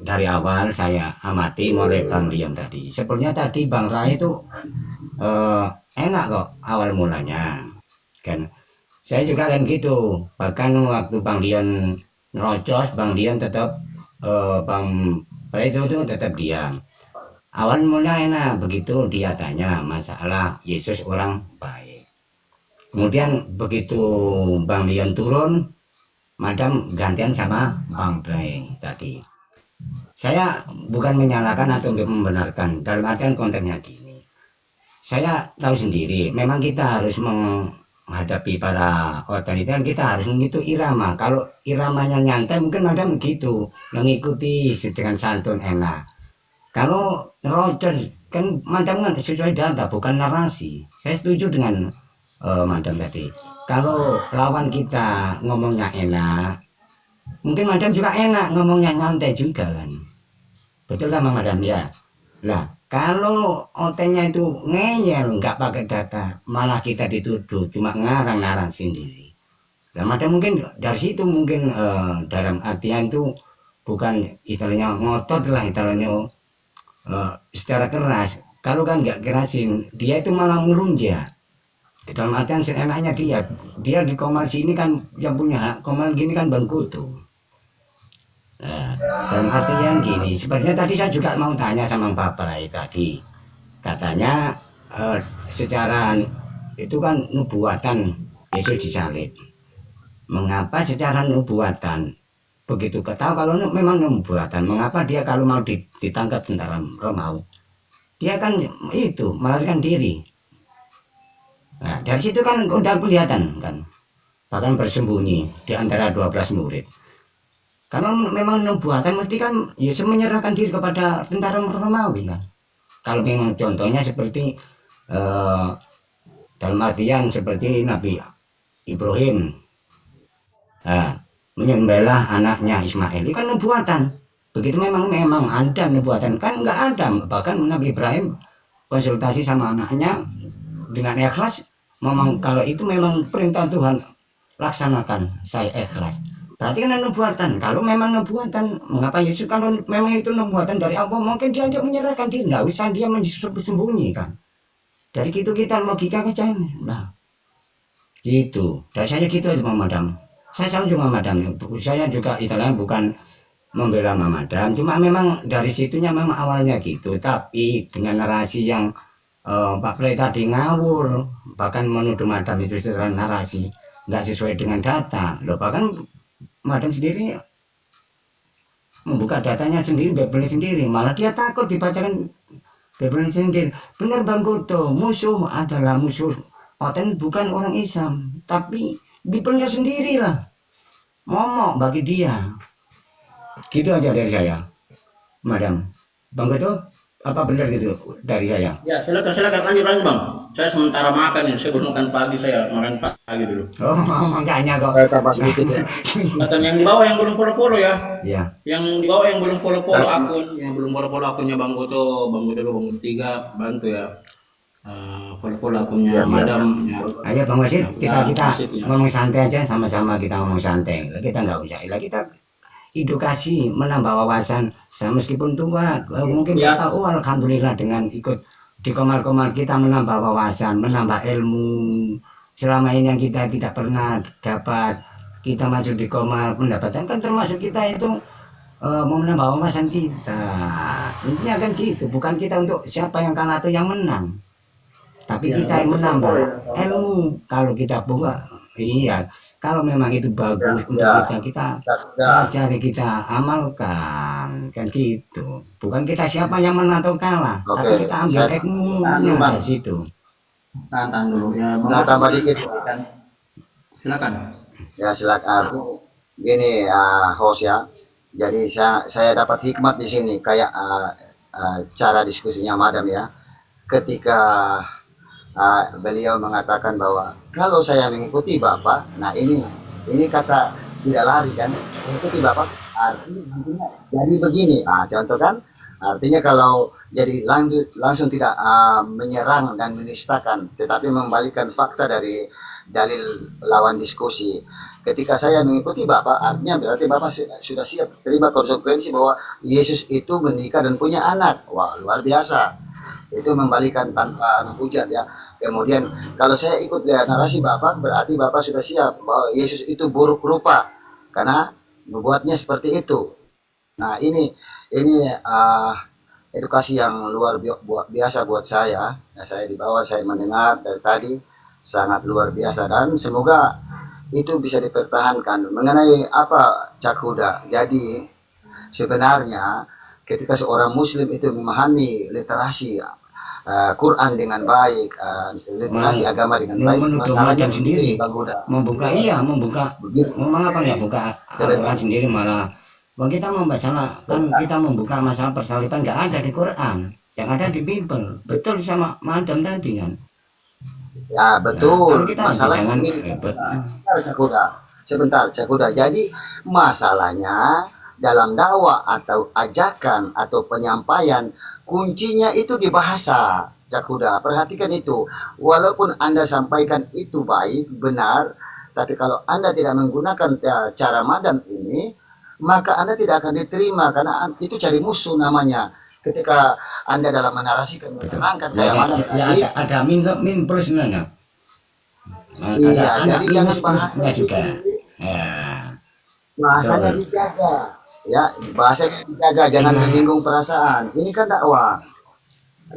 dari awal saya amati mulai Bang Dion tadi. Sebenarnya tadi Bang Rai itu enak kok awal mulanya. Kan saya juga kan gitu. Bahkan waktu Bang Dion nerocos, Bang Dion tetap Bang Rai itu tetap diam. Awal mulanya enak, begitu dia tanya masalah Yesus orang baik. Kemudian begitu Bang Dion turun, Madam gantian sama Bang Bray tadi. Saya bukan menyalahkan atau membenarkan, dalam artian kontennya gini. Saya tahu sendiri, memang kita harus menghadapi para organ itu kan kita harus mengikuti irama. Kalau iramanya nyantai mungkin Madam begitu, mengikuti dengan santun enak. Kalau rocker kan Madam kan sesuai data bukan narasi. Saya setuju dengan Madam tadi. Kalau lawan kita ngomongnya enak, mungkin Madam juga enak ngomongnya nyantai juga kan. Betul kan Madam ya? Lah kalau OT-nya itu ngeyel nggak pakai data, malah kita dituduh cuma ngarang narasi sendiri. Lah Madam mungkin dari situ mungkin dalam artian itu bukan istilahnya ngotot lah istilahnya secara keras. Kalau kan nggak kerasin, dia itu malah melunjak. Dalam artian seenaknya dia di Komal sini kan yang punya hak Komal gini kan Bang Kutu. Nah, dalam artian gini, sebenarnya tadi saya juga mau tanya sama Pak Prai tadi. Katanya secara itu kan nubuatan Yesus disalib. Mengapa secara nubuatan begitu ketahui kalau memang nubuatan, mengapa dia kalau mau ditangkap tentara Romawi, dia kan itu melarikan diri. Nah, dari situ kan udah kelihatan kan, bahkan bersembunyi di antara 12 murid. Kalau memang nubuatan mesti kan Yesus menyerahkan diri kepada tentara Romawi kan. Kalau memang contohnya seperti dalam artian seperti Nabi Ibrahim menyembelih anaknya Ismail, itu kan nubuatan. Begitu memang ada nubuatan kan nggak ada, bahkan Nabi Ibrahim konsultasi sama anaknya dengan ikhlas. Memang kalau itu memang perintah Tuhan laksanakan, saya ikhlas. Berarti kan nubuatan. Kalau memang nubuatan, mengapa Yesus kalau memang itu nubuatan dari Allah, mungkin dia tidak menyerahkan diri, nggak usah dia sembunyi kan. Dari gitu kita logika aja, nah gitu. Dasarnya gitu aja Madam. Saya sama cuma Madam, saya juga istilahnya bukan membela Madam, cuma memang dari situnya memang awalnya gitu, tapi dengan narasi yang Pak Prai tadi ngawur, bahkan menuduh Madam itu secara narasi nggak sesuai dengan data. Loh bahkan Madam sendiri membuka datanya sendiri, Bible sendiri, malah dia takut dibacakan Bible sendiri. Benar Bang Goto, musuh adalah musuh Oten bukan orang Islam, tapi Bible-nya sendiri lah momok bagi dia. Gitu aja dari saya, Madam. Bang Goto, apa benar gitu dari saya? Ya, silakan lanjut Bang. Saya sementara makan ini, saya belum makan pagi, saya makan pagi dulu. Oh, makanya kok. Tambah sedikit ya. Kata yang di bawah yang belum follow ya. Iya. Yang di bawah yang belum follow akun, yang belum follow akunnya Bang Goto 3 bantu ya. Follow akunnya Madam. Ya. Ayo Bang Wasit, kita Wasit, ya. ngomong santai aja, sama-sama kita ngomong santai. Kita nggak usah, kita edukasi, menambah wawasan. Meskipun tua, mungkin kita tahu alhamdulillah dengan ikut di komal-komal kita menambah wawasan, menambah ilmu. Selama ini yang kita tidak pernah dapat, kita masuk di komal pendapatan kan termasuk kita itu mau menambah wawasan kita. Intinya kan gitu, bukan kita untuk siapa yang kalah atau yang menang, tapi kita yang menambah ilmu. Kalau kita buka, iya. Kalau memang itu bagus untuk kita cari, kita amalkan kan gitu. Bukan kita siapa yang menang atau kalah, tapi kita ambil ilmunya dari situ. Tahan dulu ya. Nah, tambah dikit. Silakan. Ya silakan. Gini host ya. Jadi saya dapat hikmat di sini kayak cara diskusinya Madam ya. Ketika beliau mengatakan bahwa kalau saya mengikuti Bapak, nah ini kata tidak lari kan, mengikuti Bapak artinya jadi begini. Contoh kan, artinya kalau jadi langsung tidak menyerang dan menistakan, tetapi membalikan fakta dari dalil lawan diskusi. Ketika saya mengikuti Bapak, artinya berarti Bapak sudah siap terima konsekuensi bahwa Yesus itu menikah dan punya anak. Wah, luar biasa. Itu membalikan tanpa menghujat ya. Kemudian kalau saya ikut narasi Bapak, berarti Bapak sudah siap bahwa Yesus itu buruk rupa karena membuatnya seperti itu. Nah ini edukasi yang luar biasa buat saya. Saya di bawah, saya mendengar dari tadi sangat luar biasa, dan semoga itu bisa dipertahankan. Mengenai apa Cak Huda, jadi sebenarnya ketika seorang muslim itu memahami literasi Quran dengan baik, literasi agama dengan baik, menuduh masalahnya madam sendiri, Bang Huda. membuka Begitu. mengapa nggak buka Al-Quran sendiri malah. Bang, kita membaca kan kita membuka masalah persalipan nggak ada di Quran, yang ada di Bible. Betul sama madam tadi kan. Ya betul. Kan kita Masalahnya jangan ini. ribet. Sebentar, Cak Huda. Jadi masalahnya dalam dakwah atau ajakan atau penyampaian, kuncinya itu di bahasa, Cak Huda. Perhatikan itu. Walaupun Anda sampaikan itu baik, benar, tapi kalau Anda tidak menggunakan cara madam ini, maka Anda tidak akan diterima, karena itu cari musuh namanya. Ketika Anda dalam menarasikan, menerangkan kayak madam tadi, Ada min plus sebenarnya. iya, Ada jadi jangan minus bahasa plusnya juga. Ya. bahasanya Betul. dijaga, ya bahasanya dijaga, jangan menyinggung perasaan. Ini kan dakwah,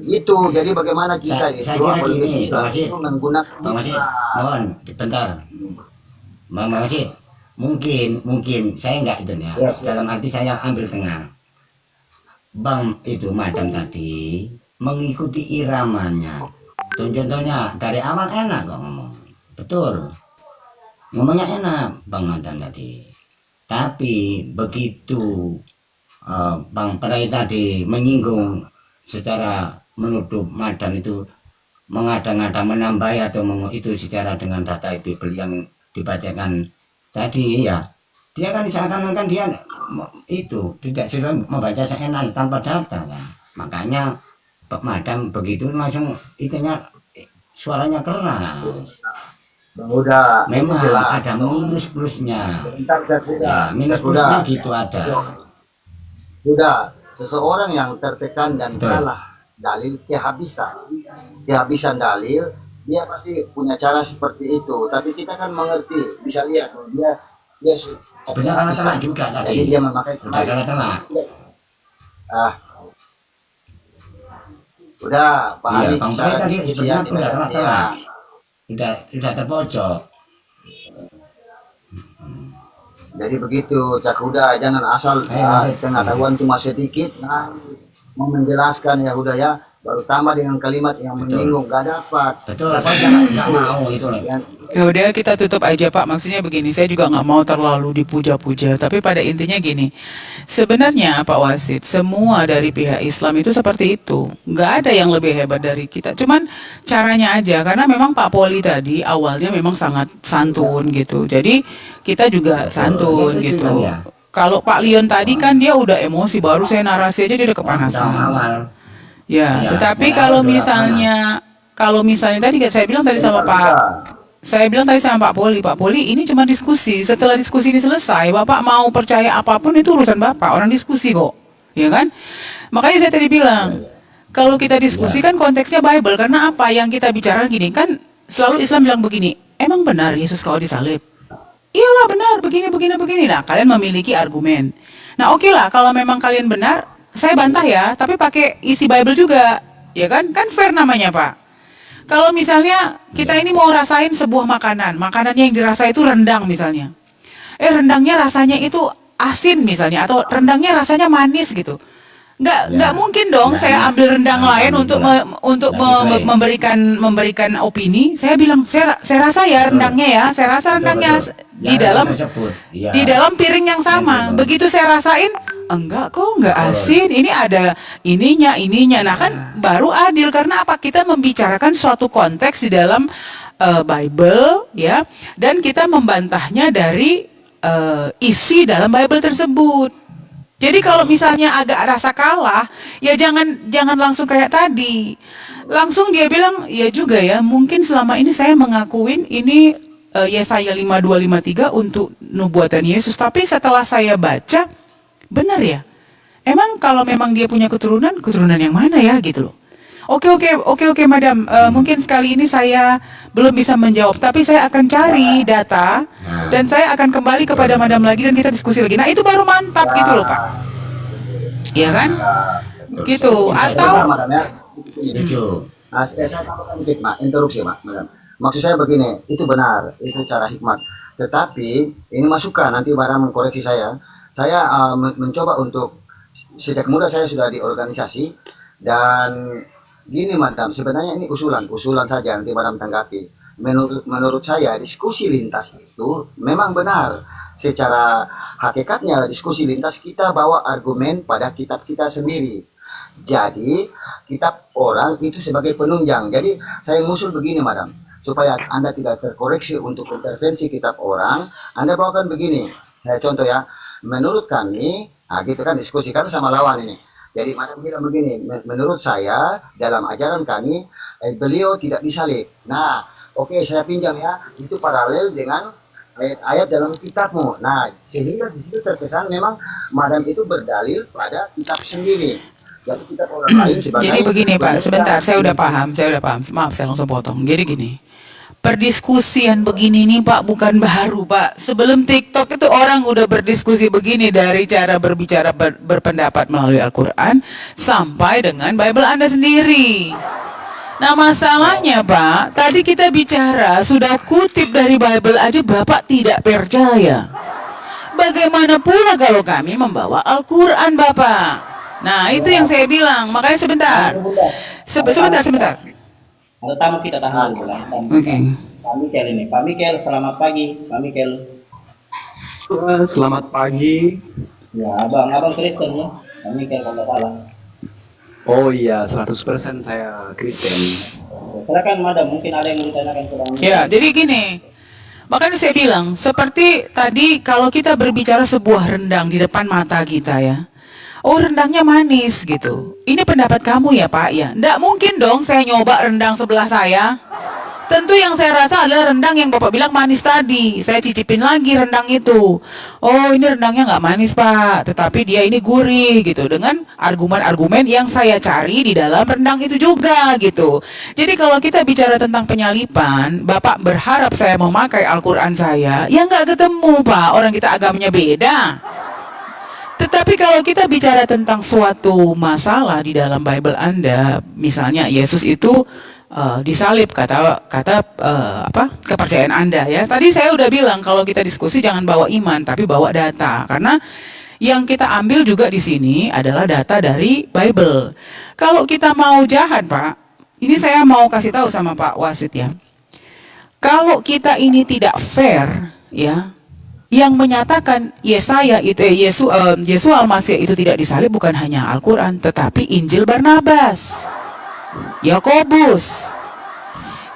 gitu. Jadi bagaimana kita Saya itu kira apalagi gini, Islam Bang Wasid. itu menggunakan Bang Wasid, mohon bentar. Bang Wasid, mungkin saya enggak itu ya. Ya. Dalam arti saya ambil tengah. Bang itu madam tadi mengikuti iramanya. Contohnya dari awal enak kok ngomong. Betul. Ngomongnya enak Bang madam tadi. Tapi begitu Bang Prai tadi menyinggung secara menuduh madam itu mengada-ngada menambah atau itu secara dengan data Bible yang dibacakan tadi ya, dia kan seakan-akan dia itu tidak sesuai membaca seenak tanpa data kan. Makanya Pak madam begitu langsung itunya suaranya keras. udah Memang jelas. ada minus plusnya. Bentar, Cak Huda. Ya, minus Cak Huda. plusnya gitu ada. Sudah, seseorang yang tertekan dan Betul. kalah dalil kehabisan dalil, dia pasti punya cara seperti itu. Tapi kita kan mengerti, bisa lihat dia Benar kalah telak juga jadi tadi. dia memakai Udah kalah telak. udah pahami Iya, Bang cara Prai tadi diskusi sebenarnya yang udah kalah kita telak. Udah terpojok. Jadi begitu Cak Huda, jangan asal pengetahuan cuma sedikit, mau menjelaskan ya udah ya, baru tambah dengan kalimat yang menyinggung, gak dapat. Betul, saya nggak mau itu loh. Ya udah kita tutup aja Pak. Maksudnya begini, saya juga nggak mau terlalu dipuja-puja. Tapi pada intinya gini, sebenarnya Pak Wasid, semua dari pihak Islam itu seperti itu. Nggak ada yang lebih hebat dari kita. Cuman caranya aja, karena memang Pak Poli tadi awalnya memang sangat santun gitu. Jadi kita juga santun gitu. Kalau Pak Leon tadi kan dia udah emosi, baru saya narasi aja dia udah kepanasan. Awal. Ya, Ya, tetapi awal kalau misalnya tadi saya bilang tadi sama Pak Poli, ini cuma diskusi. Setelah diskusi ini selesai, Bapak mau percaya apapun itu urusan Bapak, orang diskusi kok. Ya kan? Makanya saya tadi bilang, kalau kita diskusi kan konteksnya Bible, karena apa yang kita bicarakan gini, kan selalu Islam bilang begini, emang benar Yesus kalau disalib? Iyalah benar, begini. Nah, kalian memiliki argumen. Nah, oke lah, kalau memang kalian benar, saya bantah ya, tapi pakai isi Bible juga. Ya kan? Kan fair namanya, Pak. Kalau misalnya kita ini mau rasain sebuah makanannya yang dirasa itu rendang misalnya. Rendangnya rasanya itu asin misalnya, atau rendangnya rasanya manis gitu. Nggak mungkin dong saya ambil rendang lain untuk memberikan opini. Saya bilang saya rasa ya rendangnya ya, saya rasa rendangnya di dalam piring yang sama. Begitu saya rasain, enggak kok, enggak asin. Ini ada ininya. Nah kan baru adil, karena apa? Kita membicarakan suatu konteks di dalam Bible ya, dan kita membantahnya dari isi dalam Bible tersebut. Jadi kalau misalnya agak rasa kalah, ya jangan langsung kayak tadi. Langsung dia bilang, ya juga ya, mungkin selama ini saya mengakuin ini Yesaya 52:53 untuk nubuatan Yesus, tapi setelah saya baca, benar ya? Emang kalau memang dia punya keturunan yang mana ya gitu loh. Oke, Madam. Mungkin sekali ini saya belum bisa menjawab, tapi saya akan cari data dan saya akan kembali kepada Madam lagi dan kita diskusi lagi. Nah, itu baru mantap gitu loh, Pak. Iya kan? Gitu. Atau saya tambahkan dikit, Mak. Interupsi, Mak, Madam. Maksud saya begini, itu benar, itu cara hikmat. Tetapi ini masukan, nanti barang mengkoreksi saya. Saya mencoba untuk sejak muda saya sudah di organisasi, dan gini madam, sebenarnya ini usulan saja, nanti madam tanggapi. Menurut saya diskusi lintas itu memang benar. Secara hakikatnya diskusi lintas kita bawa argumen pada kitab kita sendiri. Jadi kitab orang itu sebagai penunjang. Jadi saya ngusul begini madam, supaya Anda tidak terkoreksi untuk intervensi kitab orang, Anda bawakan begini. Saya contoh ya, menurut kami, nah gitu kan diskusi kan sama lawan ini. Jadi madam bilang begini, menurut saya dalam ajaran kami beliau tidak disalib. Nah, oke, saya pinjam ya, itu paralel dengan ayat-ayat dalam kitabmu. Nah, sehingga di situ terkesan memang madam itu berdalil pada kitab sendiri. Jadi kitab orang lain sebagai. Jadi begini Pak, sebentar, saya udah paham. Maaf, saya langsung potong. Jadi gini, perdiskusian begini nih Pak bukan baru Pak. Sebelum TikTok itu orang udah berdiskusi begini, dari cara berbicara berpendapat melalui Al-Quran sampai dengan Bible Anda sendiri. Nah masalahnya Pak, tadi kita bicara sudah kutip dari Bible aja Bapak tidak percaya. Bagaimana pula kalau kami membawa Al-Quran Bapak? Nah itu yang saya bilang, makanya sebentar. Ada tamu kita tahan dulu lah. Oke. Pak Mikel ini. Pak Mikel, selamat pagi. Pak Mikel. Selamat pagi. Ya, abang Kristen ya. Pak Mikel kalau nggak salah. Oh iya, 100% saya Kristen. Silakan madam, mungkin ada yang ditanyakan ke Bang Mikel. Ya, jadi gini. Makanya saya bilang, seperti tadi kalau kita berbicara sebuah rendang di depan mata kita ya. Oh rendangnya manis gitu. Ini pendapat kamu ya Pak ya. Nggak mungkin dong saya nyoba rendang sebelah saya. Tentu yang saya rasa adalah rendang yang Bapak bilang manis tadi. Saya cicipin lagi rendang itu. Oh ini rendangnya nggak manis Pak, tetapi dia ini gurih gitu. Dengan argumen-argumen yang saya cari di dalam rendang itu juga gitu. Jadi kalau kita bicara tentang penyalipan, Bapak berharap saya memakai Al-Quran saya, ya nggak ketemu Pak. Orang kita agamanya beda. Tetapi kalau kita bicara tentang suatu masalah di dalam Bible Anda, misalnya Yesus itu disalib kata kepercayaan Anda ya. Tadi saya udah bilang kalau kita diskusi jangan bawa iman tapi bawa data, karena yang kita ambil juga di sini adalah data dari Bible. Kalau kita mau jahat Pak, ini saya mau kasih tahu sama Pak Wasit ya. Kalau kita ini tidak fair ya, yang menyatakan Yesaya itu Yesus Al-Masih itu tidak disalib bukan hanya Al-Quran tetapi Injil Barnabas, Yakobus.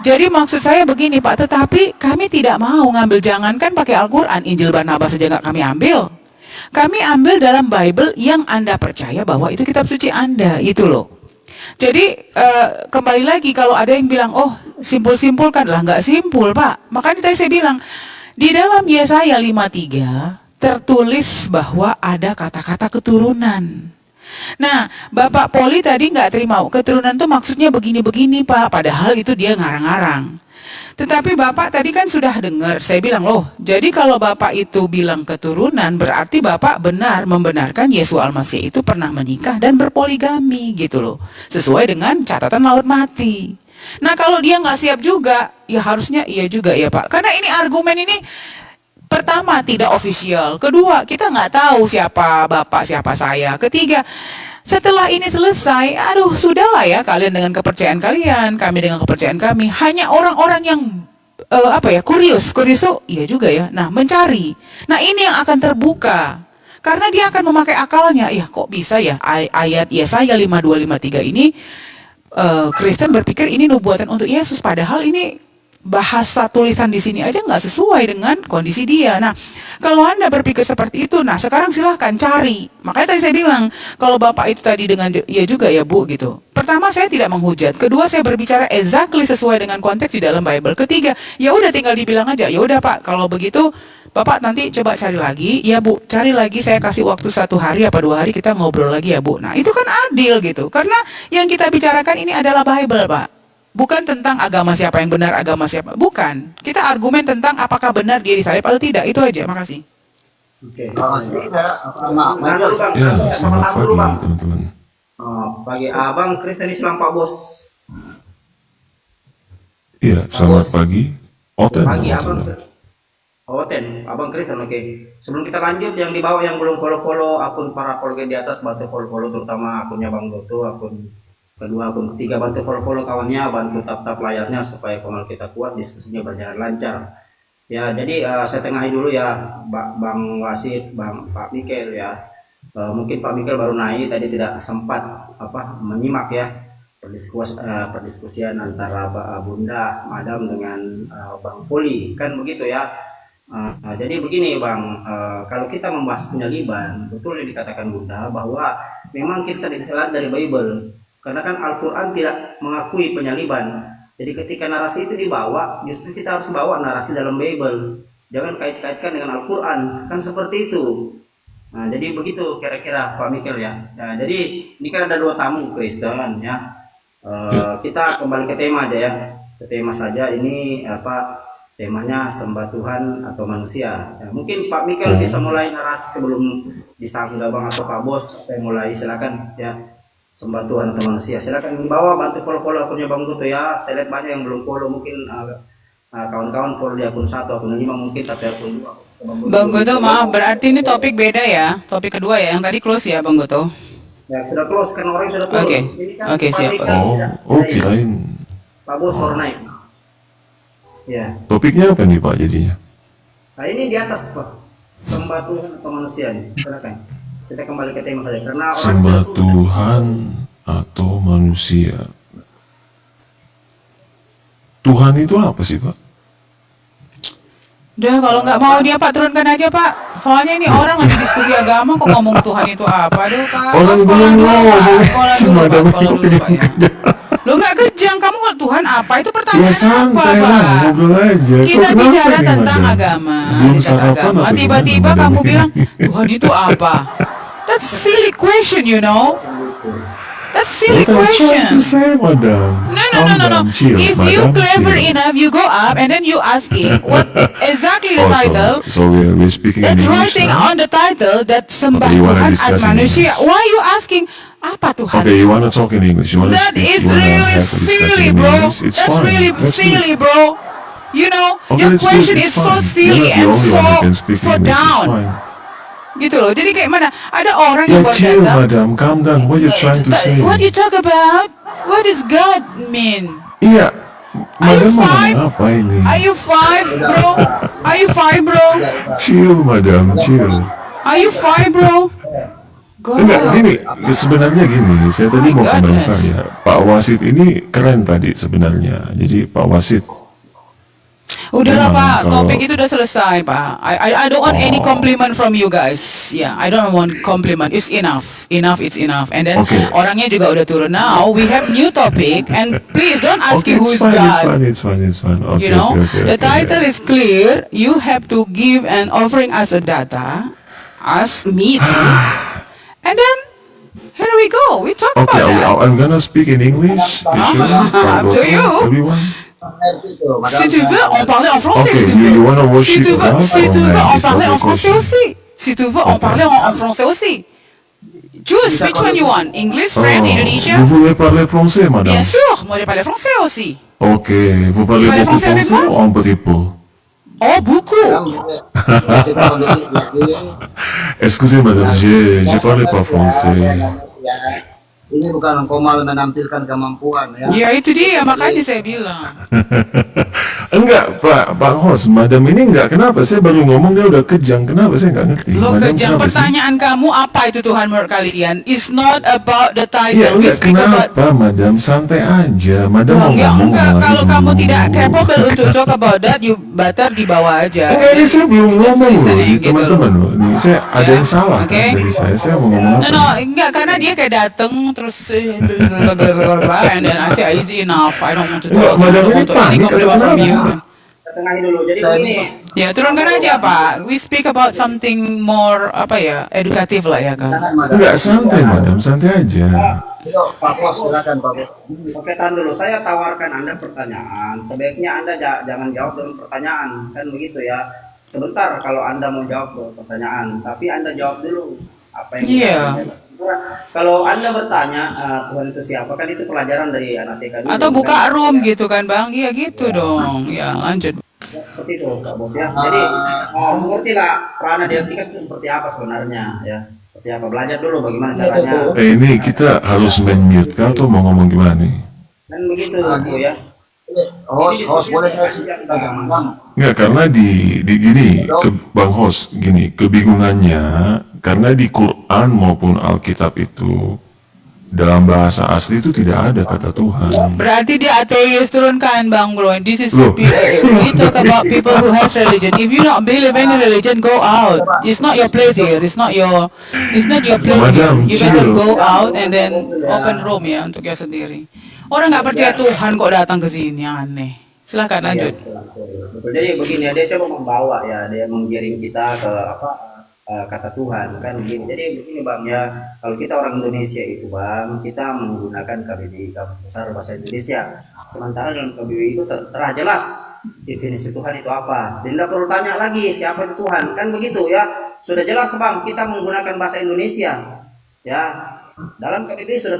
Jadi maksud saya begini Pak, tetapi kami tidak mau ngambil, jangankan pakai Al-Quran, Injil Barnabas saja nggak kami ambil. Kami ambil dalam Bible yang Anda percaya bahwa itu kitab suci Anda, itu loh. Jadi kembali lagi kalau ada yang bilang oh simpul-simpulkan lah, nggak simpul Pak. Makanya tadi saya bilang di dalam Yesaya 53 tertulis bahwa ada kata-kata keturunan. Nah, Bapak Poli tadi nggak terima keturunan itu maksudnya begini-begini Pak, padahal itu dia ngarang-ngarang. Tetapi Bapak tadi kan sudah dengar, saya bilang loh, jadi kalau Bapak itu bilang keturunan berarti Bapak benar membenarkan Yesus Al-Masih itu pernah menikah dan berpoligami gitu loh, sesuai dengan catatan laut mati. Nah kalau dia nggak siap juga, ya harusnya iya juga ya Pak. Karena ini argumen ini, pertama tidak ofisial, kedua kita nggak tahu siapa Bapak, siapa saya, ketiga setelah ini selesai, aduh sudahlah ya, kalian dengan kepercayaan kalian, kami dengan kepercayaan kami, hanya orang-orang yang kurius tuh iya juga ya, nah mencari, nah ini yang akan terbuka. Karena dia akan memakai akalnya, ya kok bisa ya ayat Yesaya 52-53 ini Kristen berpikir ini nubuatan untuk Yesus, padahal ini bahasa tulisan di sini aja nggak sesuai dengan kondisi dia. Nah, kalau Anda berpikir seperti itu, nah sekarang silahkan cari. Makanya tadi saya bilang, kalau Bapak itu tadi dengan ya juga ya Bu gitu. Pertama saya tidak menghujat, kedua saya berbicara exactly sesuai dengan konteks di dalam Bible. Ketiga, ya udah tinggal dibilang aja, ya udah Pak, kalau begitu Bapak nanti coba cari lagi, ya Bu, cari lagi, saya kasih waktu 1 hari apa 2 hari kita ngobrol lagi ya Bu. Nah itu kan adil gitu, karena yang kita bicarakan ini adalah Bible Pak, bukan tentang agama siapa yang benar, agama siapa, bukan. Kita argumen tentang apakah benar dia disalib atau tidak, itu aja, makasih. Oke. Ya, selamat pagi teman-teman. Pagi Abang Kristen Islam Pak Bos. Iya, selamat pagi. Oten. Pagi Abang. Oh, Abang Kristen, oke. Sebelum kita lanjut, yang di bawah yang belum follow-follow akun para apologet di atas, bantu follow-follow, terutama akunnya Bang Goto, akun kedua, akun ketiga, bantu follow-follow kawannya, bantu tap-tap layarnya supaya channel kita kuat, diskusinya berjalan lancar. Ya, jadi saya tengahi dulu ya, Bang Wasit, Pak Mikel ya. Mungkin Pak Mikel baru naik, tadi tidak sempat menyimak ya perdiskusian antara Bunda Madam dengan Bang Poli, kan begitu ya. Jadi begini Bang, kalau kita membahas penyaliban, betul yang dikatakan Bunda bahwa memang kita tidak bisa lihat dari Bible, karena kan Al-Quran tidak mengakui penyaliban. Jadi ketika narasi itu dibawa, justru kita harus bawa narasi dalam Bible, jangan kait-kaitkan dengan Al-Quran, kan seperti itu. Nah, jadi begitu kira-kira Pak Mikel ya. Nah, jadi ini kan ada dua tamu Kristen ya. Kita kembali ke tema aja ya, ke tema saja. Ini temanya sembah Tuhan atau manusia. Ya, mungkin Pak Mikel bisa mulai narasi sebelum disanggah Bang atau Pak Bos. Mulai silakan ya. Sembah Tuhan atau manusia. Silakan di bawah bantu follow akunnya Bang Goto ya. Saya lihat banyak yang belum follow, mungkin kawan-kawan follow di akun 1, akun 5 mungkin, tapi akun 2. Bang Goto, maaf, berarti ini topik beda ya. Topik kedua ya, yang tadi close ya Bang Goto. Ya, sudah close kan, orang sudah turun. Oke. Ini kan Oke, siap. Kirain Pak Bos baru naik. Ya. topiknya apa nih Pak jadinya? Nah, ini di atas Pak. Sembah Tuhan atau manusia nih. Silakan. Kita kembali ke tema saja karena orang Sembah Tuhan atau manusia. Tuhan itu apa sih Pak? Udah, kalau nggak mau dia Pak, turunkan aja Pak. Soalnya ini orang lagi diskusi agama kok ngomong Tuhan itu apa. Aduh Pak, Orang sekolah belum dulu Pak. ngomong. Sekolah dulu Pak ya. Lo nggak kejam, kamu kalau Tuhan apa? Itu Ya pertanyaan apa santai lah, Pak? ngobrol aja. Kita Kok kenapa bicara nih, tentang Madam? agama, Belum dekat sarapan agama. atau Tiba-tiba gimana, kamu Madam? bilang Tuhan itu apa? That's silly question, you know. That's silly What I'm trying question. to say, Madam. No. Calm down, chill, If you Madam, clever chill. enough, you go up and then you asking what exactly the Oh, title. so we're speaking in It's English writing now? on the title that sembah Okay, you wanna Tuhan at discuss in manusia. English? Why you asking apa Tuhan? Okay, you wanna talk in English? You wanna That speak? is You wanna really have a discussion silly, in bro. English? It's That's fine. really Let's do it. silly, bro. You know, Okay, your let's do it. question It's is so fine. silly You're and not the only one who can so speak so English. It's down. fine. Gitu loh. Jadi kayak mana? Ada orang Yeah, yang baru chill, datang. Madam. Calm down. What you trying to say? What you talk about? What does God mean? Iya, Are you Madam mau five? ngomong apa ini? Are you 5, bro? Are you 5, bro? Chill, Madam, chill. Are you 5, bro? Enggak, gini, sebenarnya gini, saya tadi My mau komentar goodness. ya. Pak Wasit ini keren tadi sebenarnya. Jadi Pak Wasit, Udahlah memang Pak, kalau topik itu udah selesai Pak. I don't want any compliment from you guys. Yeah, I don't want compliment. It's enough. Enough, it's enough. And then Okay. orangnya juga udah turun. Now we have new topic and please don't ask okay, who it's is fine, it's God. fine, it's fine, it's fine. Okay, You know, okay, the okay, title yeah. is clear. You have to give an offering as a data, as me too. And then here we go. We talk Okay, about that. I'm gonna speak in English. You sure? Up to you. Everyone. Si tu veux, on parlait en français. Okay, Si tu you veux. wanna Si worship tu veux, God si or tu veux, man? en Is that parler the en français question? aussi. Si tu veux, en parler en français aussi. Choose which one you want. English, French, Indonesia. Vous voulez parler français, Madame? Bien sûr, moi j'ai parlé français aussi. Ok, vous parlez Tu parles beaucoup français avec français moi? ou un petit peu? Oh, beaucoup. Excusez, Madame, je parle pas français. Ini bukan Komal menampilkan kemampuan ya. Ya itu dia, makanya saya bilang. Enggak, Pak Host, Madam ini enggak, kenapa? Saya baru ngomong dia udah kejang, kenapa? Saya enggak ngerti. Lo Madam, kejam, kenapa sih? pertanyaan kamu apa itu Tuhan menurut kalian? It's not about the Ya title. We enggak, speak about. kenapa, Madam? Santai aja. Madam mau Ya ngomong enggak, lagi kalau kamu dulu. tidak capable untuk talk about that, you better di bawah aja. Enggak, ini saya belum ngomong loh, listening, ini gitu teman-teman loh. Ini saya ada yang salah Oke. kan dari saya mau ngomong apa? No, enggak, karena dia kayak dateng terus and then I say easy enough. I don't want to Enggak, talk. I Madam don't ini want to any panik atau compliment from kenapa you. sih? Tengahi dulu. Jadi begini. Ya turunkan aja Pak. We speak about something more apa ya, edukatif lah ya kan. Enggak, santai Madam, santai aja. Yuk, Pak Bos, silakan Pak Bos. Oke, tahan dulu. Saya tawarkan Anda pertanyaan. Sebaiknya Anda jangan jawab dengan pertanyaan, kan begitu ya. Sebentar kalau Anda mau jawab pertanyaan, tapi Anda jawab dulu apa yang Iya. Kalau Anda bertanya Tuhan itu siapa, kan itu pelajaran dari anak TK dulu. Atau kan? buka room gitu kan Bang. Iya gitu dong. Ya lanjut. seperti itu Pak Bos ya. Jadi mengertilah peranan dialektika itu seperti apa sebenarnya ya. Seperti apa, belajar dulu bagaimana caranya. Ini kita harus men-mute kah atau mau ngomong gimana nih? Dan begitu Bu ya. Host boleh saya sedikit Bang? Enggak, karena di gini, Bang Host, gini, kebingungannya karena di Quran maupun Alkitab itu dalam bahasa asli itu tidak ada kata Tuhan. Berarti dia ateis, turunkan Bang Bro. This is we talk about people who has religion. If you not believe any religion, go out. It's not your place here. It's not your place here. You better go out and then open room ya untuk ya sendiri. Orang nggak percaya Tuhan kok datang ke sini, aneh. Silakan lanjut. Betul. Jadi begini ya, dia coba membawa ya, dia menggiring kita ke kata Tuhan kan begini. Jadi begini Bang ya, kalau kita orang Indonesia itu Bang, kita menggunakan KBBI, Kamus Besar Bahasa Indonesia. Sementara dalam KBBI itu tertera jelas definisi Tuhan itu apa. Jadi tidak perlu tanya lagi siapa itu Tuhan, kan begitu ya. Sudah jelas Bang, kita menggunakan bahasa Indonesia. Ya, dalam KBBI sudah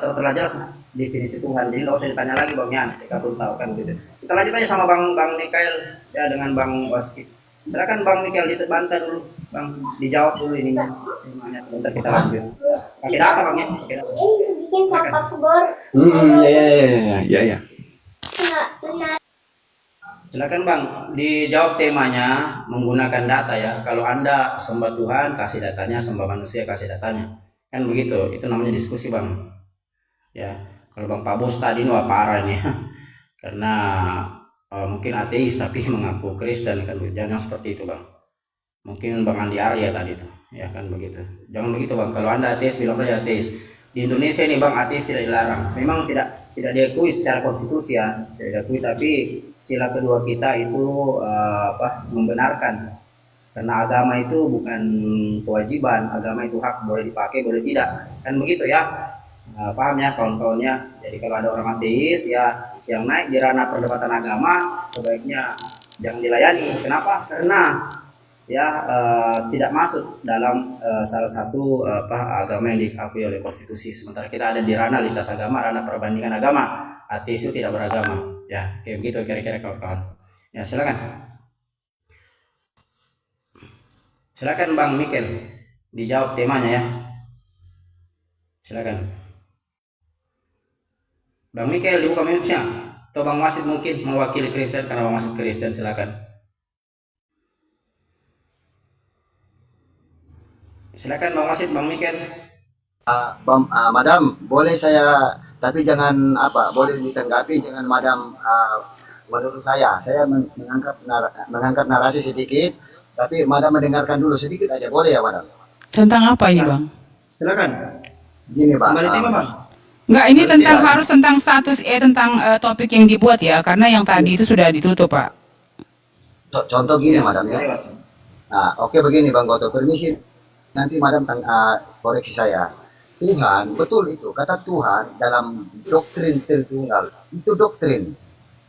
tertera jelas definisi Tuhan. Jadi nggak usah ditanya lagi Bang ya, kita belum tahu kan gitu. Kita lanjut aja sama Bang Mikael ya dengan Bang Waskit. Silakan Bang Mikael dibantah dulu, Bang, dijawab dulu ininya. Sebentar kita lanjut. Pakai data Bang ya. Pakai data. Bikin sampah kubur. Ya. Silakan Bang, dijawab temanya menggunakan data ya. Kalau Anda sembah Tuhan, kasih datanya, sembah manusia, kasih datanya. Kan begitu, itu namanya diskusi Bang. Ya, kalau Bang Pak Bos tadi wah parah nih. Karena mungkin ateis tapi mengaku Kristen kan, jangan seperti itu Bang. Mungkin Bang Andi Arya tadi itu, ya kan begitu. Jangan begitu Bang. Kalau Anda ateis bilang saja ateis. Di Indonesia ini Bang ateis tidak dilarang. Memang tidak diakui secara konstitusi ya, tidak diakui, tapi sila kedua kita itu membenarkan. Karena agama itu bukan kewajiban, agama itu hak, boleh dipakai boleh tidak, kan begitu ya. Paham ya kawan-kawannya. Jadi kalau ada orang ateis ya yang naik di ranah perdebatan agama sebaiknya jangan dilayani. Kenapa? Karena ya tidak masuk dalam salah satu agama yang diakui oleh konstitusi. Sementara kita ada di ranah lintas agama, ranah perbandingan agama. Ateis itu tidak beragama. Ya kayak begitu kira-kira kawan-kawan. Ya silakan. Silakan Bang Mikel dijawab temanya ya. Silakan. Bang Mikel dibuka mute-nya. Atau Bang Wasid mungkin mewakili Kristen karena Bang Wasid Kristen, silakan. Silakan Bang Wasid, Bang Mikel. Madam, boleh saya, tapi jangan boleh ditanggapi, jangan Madam. Menurut saya mengangkat narasi sedikit, tapi Madam mendengarkan dulu sedikit aja, boleh ya Madam? Tentang apa ini Bang? Silakan. Gini Bang. Kembali tema Bang. Enggak, ini harus tentang status tentang topik yang dibuat ya, karena yang tadi itu sudah ditutup Pak. Contoh gini Madam ya. Nah, oke begini Bang Goto, permisi nanti Madam koreksi saya. Tuhan, betul itu, kata Tuhan dalam doktrin Tritunggal, itu doktrin.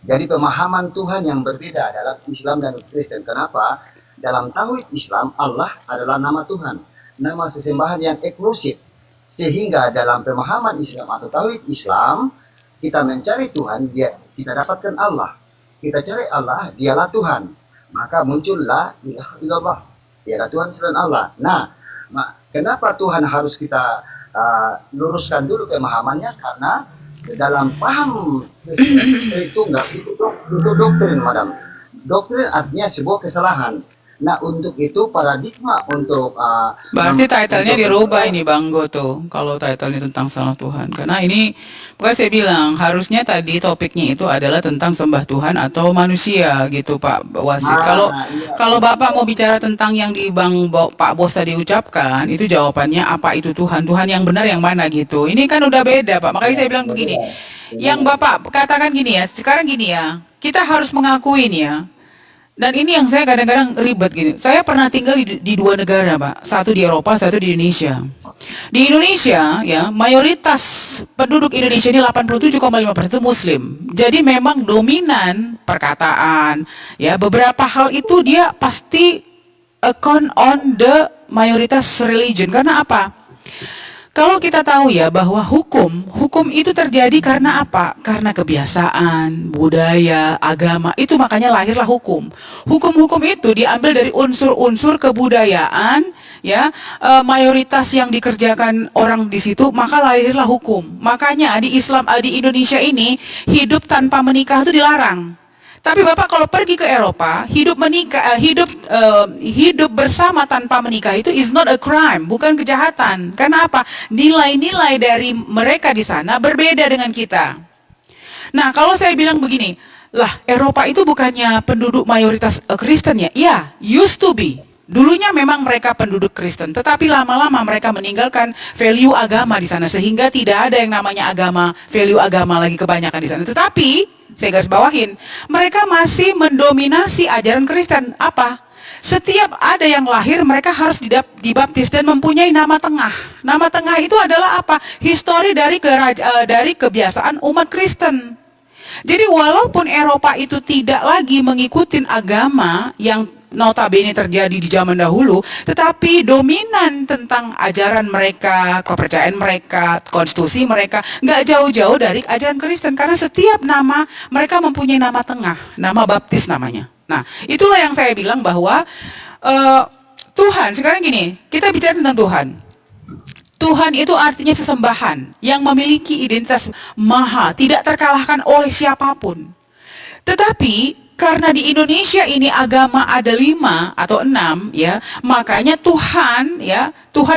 Jadi pemahaman Tuhan yang berbeda dalam Islam dan Kristen. Kenapa? Dalam tauhid Islam, Allah adalah nama Tuhan, nama sesembahan yang eksklusif. Sehingga dalam pemahaman Islam atau tauhid Islam, kita mencari Tuhan, kita dapatkan Allah. Kita cari Allah, dialah Tuhan. Maka muncullah ilaha illallah, dialah Tuhan selain Allah. Nah, kenapa Tuhan harus kita luruskan dulu pemahamannya? Karena dalam paham Tritunggal itu doktrin Madam. Doktrin artinya sebuah kesalahan. Nah untuk itu paradigma untuk berarti title-nya dirubah ini Bang Goto, kalau title-nya tentang salah Tuhan. Karena ini bukan saya bilang, harusnya tadi topiknya itu adalah tentang sembah Tuhan atau manusia gitu Pak Wasid. Kalau Bapak mau bicara tentang yang di Pak Bos tadi ucapkan, itu jawabannya apa itu Tuhan, Tuhan yang benar yang mana gitu. Ini kan udah beda Pak, makanya saya bilang begini. Yang Bapak katakan gini ya, sekarang gini ya, kita harus mengakui ini ya. Dan ini yang saya kadang-kadang ribet gini. Saya pernah tinggal di dua negara, Pak. Satu di Eropa, satu di Indonesia. Di Indonesia, ya, mayoritas penduduk Indonesia ini 87,5% itu Muslim. Jadi memang dominan perkataan, ya, beberapa hal itu dia pasti account on the mayoritas religion. Karena apa? Kalau kita tahu ya bahwa hukum itu terjadi karena apa? Karena kebiasaan, budaya, agama, itu makanya lahirlah hukum. Hukum-hukum itu diambil dari unsur-unsur kebudayaan, ya, mayoritas yang dikerjakan orang di situ, maka lahirlah hukum. Makanya di Islam, di Indonesia ini, hidup tanpa menikah itu dilarang. Tapi Bapak kalau pergi ke Eropa, hidup bersama tanpa menikah itu is not a crime, bukan kejahatan. Karena apa? Nilai-nilai dari mereka di sana berbeda dengan kita. Nah, kalau saya bilang begini, lah Eropa itu bukannya penduduk mayoritas Kristen ya? Ya, used to be. Dulunya memang mereka penduduk Kristen, tetapi lama-lama mereka meninggalkan value agama di sana, sehingga tidak ada yang namanya value agama lagi kebanyakan di sana. Tetapi saya garis bawahin, mereka masih mendominasi ajaran Kristen. Apa? Setiap ada yang lahir, mereka harus dibaptis dan mempunyai nama tengah. Nama tengah itu adalah apa? Histori dari kebiasaan umat Kristen. Jadi walaupun Eropa itu tidak lagi mengikuti agama yang notabene terjadi di zaman dahulu, tetapi dominan tentang ajaran mereka, kepercayaan mereka, konstitusi mereka, nggak jauh-jauh dari ajaran Kristen, karena setiap nama mereka mempunyai nama tengah, nama baptis namanya. Nah, itulah yang saya bilang bahwa Tuhan, sekarang gini, kita bicara tentang Tuhan. Tuhan itu artinya sesembahan yang memiliki identitas maha, tidak terkalahkan oleh siapapun. Tetapi karena di Indonesia ini agama ada 5 atau 6 ya, makanya Tuhan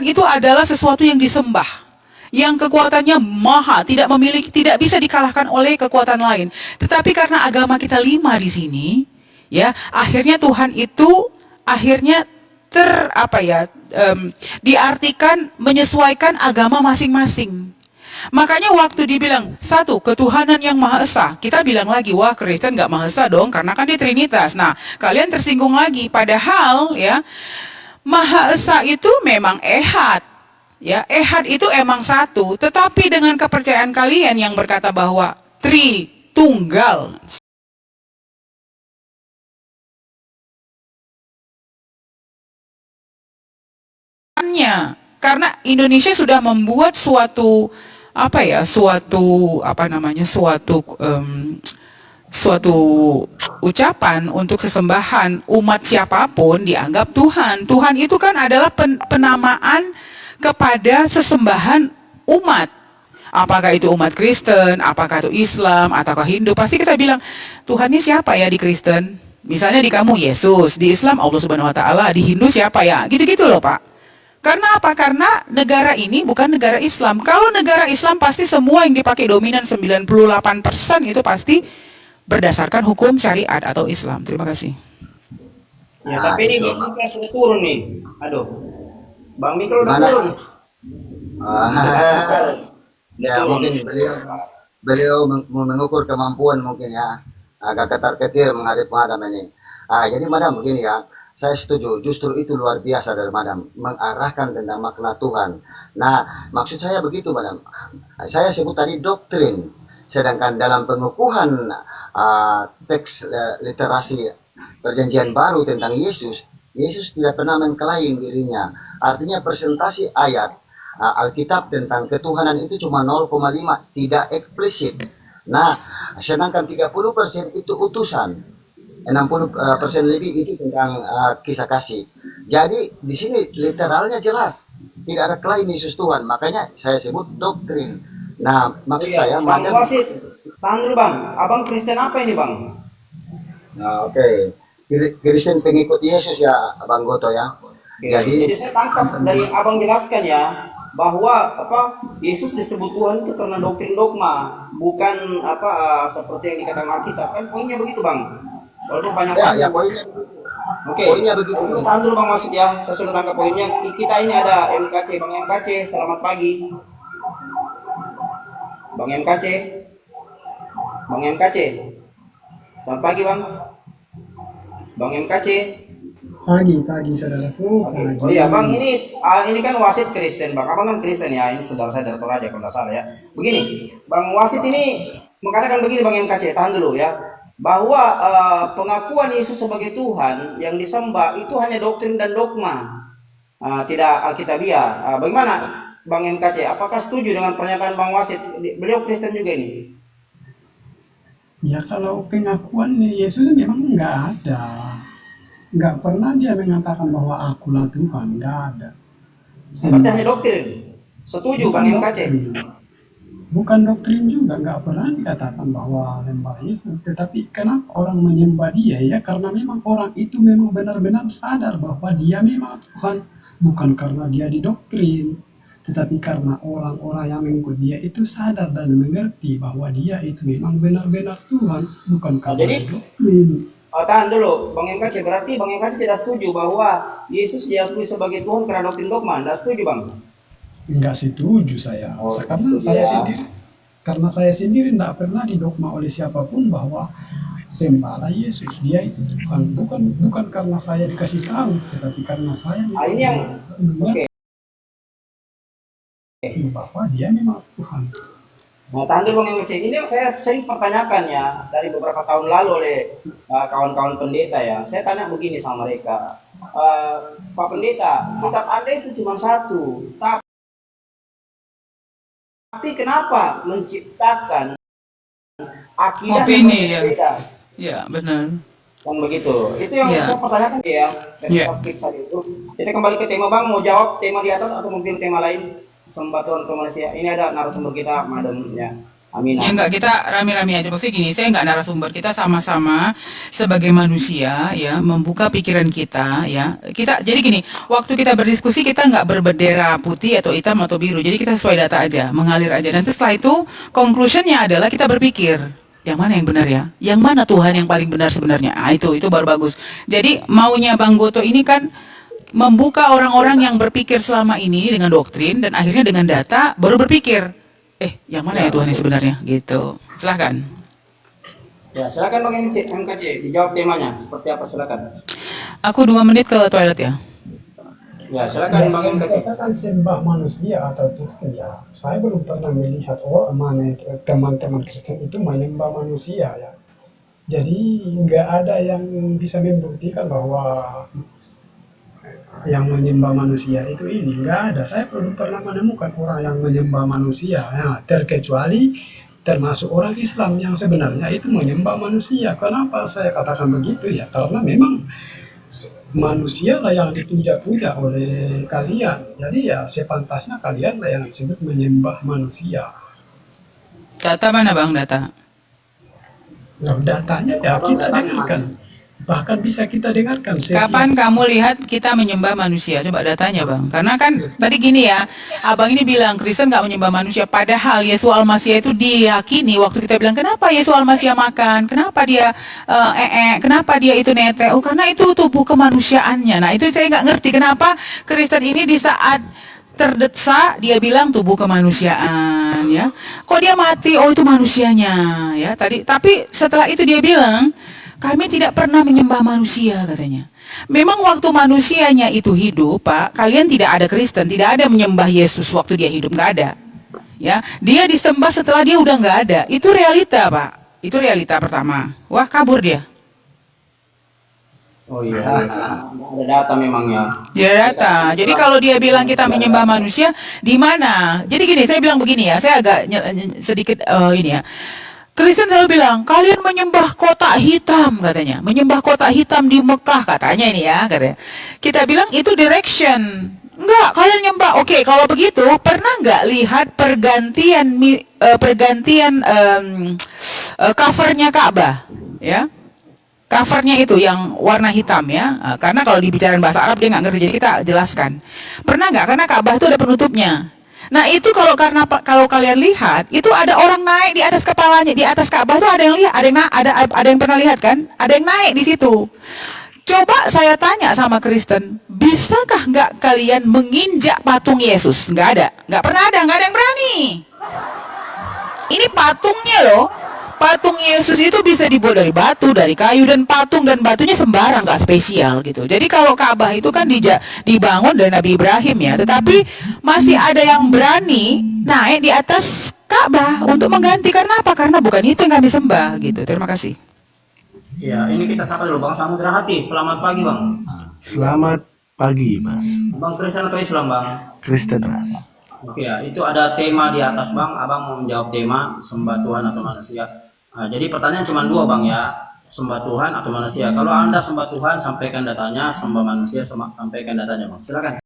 itu adalah sesuatu yang disembah, yang kekuatannya maha, tidak bisa dikalahkan oleh kekuatan lain. Tetapi karena agama kita 5 di sini ya, akhirnya Tuhan itu akhirnya diartikan menyesuaikan agama masing-masing. Makanya waktu dibilang satu ketuhanan yang Maha Esa, kita bilang lagi, wah Kristen nggak Maha Esa dong, karena kan dia Trinitas. Nah, kalian tersinggung lagi, padahal ya Maha Esa itu memang ehad, ya ehad itu emang satu, tetapi dengan kepercayaan kalian yang berkata bahwa Tritunggal, karena Indonesia sudah membuat suatu ucapan untuk sesembahan umat siapapun dianggap Tuhan. Tuhan itu kan adalah penamaan kepada sesembahan umat. Apakah itu umat Kristen, apakah itu Islam, ataukah Hindu, pasti kita bilang Tuhannya siapa ya di Kristen? Misalnya di kamu Yesus, di Islam Allah Subhanahu wa taala, di Hindu siapa ya? Gitu-gitu loh, Pak. Karena apa? Karena negara ini bukan negara Islam. Kalau negara Islam pasti semua yang dipakai dominan 98% itu pasti berdasarkan hukum syariat atau Islam. Terima kasih. Ya, tapi ini Bang Mika sudah turun nih. Aduh. Bang Mika udah turun. Ya, mungkin beliau mengukur kemampuan mungkin ya. Agak ketar-ketir menghadapi madam ini. Jadi madam begini ya. Saya setuju, justru itu luar biasa dari madam, mengarahkan tentang makna Tuhan. Nah, maksud saya begitu madam, saya sebut tadi doktrin, sedangkan dalam pengukuhan teks literasi perjanjian baru tentang Yesus, Yesus tidak pernah mengklaim dirinya. Artinya presentasi ayat Alkitab tentang ketuhanan itu cuma 0,5, tidak eksplisit. Nah, sedangkan 30% itu utusan. 60% lebih itu tentang kisah kasih. Jadi di sini literalnya jelas, tidak ada klaim Yesus Tuhan. Makanya saya sebut doktrin. Nah, maksud saya Bang Wasit, tahan dulu Bang. Abang Kristen apa ini Bang? Nah, oke. Kristen pengikut Yesus ya, Abang Goto ya. Jadi saya tangkap dari Abang jelaskan ya, bahwa Yesus disebut Tuhan itu karena doktrin dogma, bukan seperti yang dikatakan Alkitab. Kan poinnya begitu Bang. Walaupun banyak ya poinnya. Oke. Poinnya begitu. Kita tahan dulu Bang Wasit ya. Saya sudah tangkap poinnya. Kita ini ada MKC, Bang MKC. Selamat pagi. Bang MKC. Bang MKC. Selamat pagi Bang. Bang MKC. Pagi saudaraku. Pagi. Oh iya Bang, ini kan Wasit Kristen Bang. Abang kan Kristen ya. Ini saudara saya dari Toraja kalau tidak salah ya. Begini, Bang Wasit ini mengatakan begini Bang MKC. Tahan dulu ya. Bahwa pengakuan Yesus sebagai Tuhan yang disembah itu hanya doktrin dan dogma, tidak alkitabiah. Bagaimana Bang MKC, apakah setuju dengan pernyataan Bang Wasit? Beliau Kristen juga ini. Ya kalau pengakuan Yesus memang nggak ada. Nggak pernah dia mengatakan bahwa akulah Tuhan, nggak ada. Berarti hanya doktrin. Setuju Bang MKC? Bukan doktrin juga, nggak pernah dikatakan bahwa sembah Yesus. Tetapi kenapa orang menyembah dia? Ya karena memang orang itu memang benar-benar sadar bahwa dia memang Tuhan. Bukan karena dia didoktrin, tetapi karena orang-orang yang mengikut dia itu sadar dan mengerti bahwa dia itu memang benar-benar Tuhan, bukan karena Jadi, doktrin. tahan dulu, Bang MKC. Berarti Bang MKC tidak setuju bahwa Yesus diakui sebagai Tuhan karena doktrin dogma. Tidak setuju, Bang? Enggak setuju saya. Karena saya sendiri tidak pernah didogma oleh siapapun bahwa sembahlah Yesus, dia itu Tuhan. Bukan karena saya dikasih tahu, tetapi karena saya Ini yang oke. bahwa dia memang Tuhan. Nah, tahan dulu Bang MKC. Ini yang saya sering pertanyakan ya dari beberapa tahun lalu oleh kawan-kawan pendeta ya. Saya tanya begini sama mereka, Pak Pendeta, kitab Anda itu cuma satu, tapi kenapa menciptakan akidah Opini, yang berbeda? Ya, benar. Kan begitu. Itu yang Ya. saya pertanyakan ya. Dan Ya. kita skip saja itu. Kita kembali ke tema Bang. Mau jawab tema di atas atau mungkin tema lain? Sembatuan ke Malaysia. Ini ada narasumber kita, madamnya. Amin. Ya enggak, kita rame-rame aja. Maksudnya gini, saya enggak narasumber, kita sama-sama sebagai manusia ya membuka pikiran kita ya. Jadi gini, waktu kita berdiskusi kita enggak berbendera putih atau hitam atau biru. Jadi kita sesuai data aja, mengalir aja. Nanti setelah itu conclusionnya adalah kita berpikir yang mana yang benar ya? Yang mana Tuhan yang paling benar sebenarnya? Ah, itu baru bagus. Jadi maunya Bang Goto ini kan membuka orang-orang yang berpikir selama ini dengan doktrin dan akhirnya dengan data baru berpikir, yang mana ya Tuhan yang sebenarnya gitu. Silahkan. Ya, silakan Bang MKC dijawab temanya. Seperti apa silakan. Aku 2 menit ke toilet ya. Ya, silakan Bang MKC. Katakan sembah manusia atau Tuhan ya. Saya belum pernah melihat teman-teman Kristen itu menyembah manusia ya. Jadi nggak ada yang bisa membuktikan bahwa yang menyembah manusia itu ini nggak ada. Saya belum pernah menemukan orang yang menyembah manusia ya, terkecuali termasuk orang Islam yang sebenarnya itu menyembah manusia. Kenapa saya katakan begitu ya? Karena memang manusia lah yang dipuja-puja oleh kalian. Jadi ya sepantasnya kalian lah yang disebut menyembah manusia. Data mana Bang, data? Nah, datanya ya kita dengarkan. Bahkan bisa kita dengarkan. Kapan kamu lihat kita menyembah manusia? Coba datanya Bang. Karena kan tadi gini ya, Abang ini bilang Kristen nggak menyembah manusia. Padahal Yesus Al-Masih itu diyakini waktu kita bilang kenapa Yesus Al-Masih makan? Kenapa dia kenapa dia itu nete? Oh karena itu tubuh kemanusiaannya. Nah itu saya nggak ngerti kenapa Kristen ini di saat terdesak dia bilang tubuh kemanusiaan ya. Kok dia mati? Oh itu manusianya ya. Tapi setelah itu dia bilang kami tidak pernah menyembah manusia katanya. Memang waktu manusianya itu hidup, Pak, kalian tidak ada Kristen, tidak ada menyembah Yesus waktu dia hidup, nggak ada. Ya, dia disembah setelah dia udah nggak ada. Itu realita, Pak. Itu realita pertama. Wah, kabur dia. Oh iya, ada data memang ya. Dia data. Jadi kalau dia bilang kita menyembah manusia, di mana? Jadi gini, saya bilang begini ya, saya agak sedikit ini ya. Kristen selalu bilang, kalian menyembah kotak hitam katanya. Menyembah kotak hitam di Mekah katanya ini ya. Katanya. Kita bilang itu direction. Enggak, kalian nyembah. Oke, kalau begitu, pernah nggak lihat pergantian covernya Ka'bah? Ya, covernya itu yang warna hitam ya. Karena kalau dibicarain bahasa Arab dia nggak ngerti, jadi kita jelaskan. Pernah nggak? Karena Ka'bah itu ada penutupnya. Nah itu kalau kalian lihat itu ada orang naik di atas kepalanya, di atas Ka'bah itu ada yang lihat, ada yang pernah lihat kan? Ada yang naik di situ. Coba saya tanya sama Kristen, bisakah nggak kalian menginjak patung Yesus? Nggak ada, nggak pernah ada, nggak ada yang berani. Ini patungnya loh. Patung Yesus itu bisa dibuat dari batu, dari kayu, dan batunya sembarang, nggak spesial gitu. Jadi kalau Ka'bah itu kan dibangun dari Nabi Ibrahim ya, tetapi masih ada yang berani naik di atas Ka'bah untuk mengganti. Karena apa? Karena bukan itu yang kami sembah gitu. Terima kasih. Ya, ini kita sapa dulu Bang Samudra Hati. Selamat pagi Bang. Selamat pagi Mas. Bang Kristen atau Islam Bang? Kristen Mas. Oke ya, itu ada tema di atas bang. Abang mau menjawab tema sembah Tuhan atau manusia. Nah, jadi pertanyaan cuma dua bang ya, sembah Tuhan atau manusia. Kalau anda sembah Tuhan sampaikan datanya, sembah manusia sampaikan datanya bang. Silakan.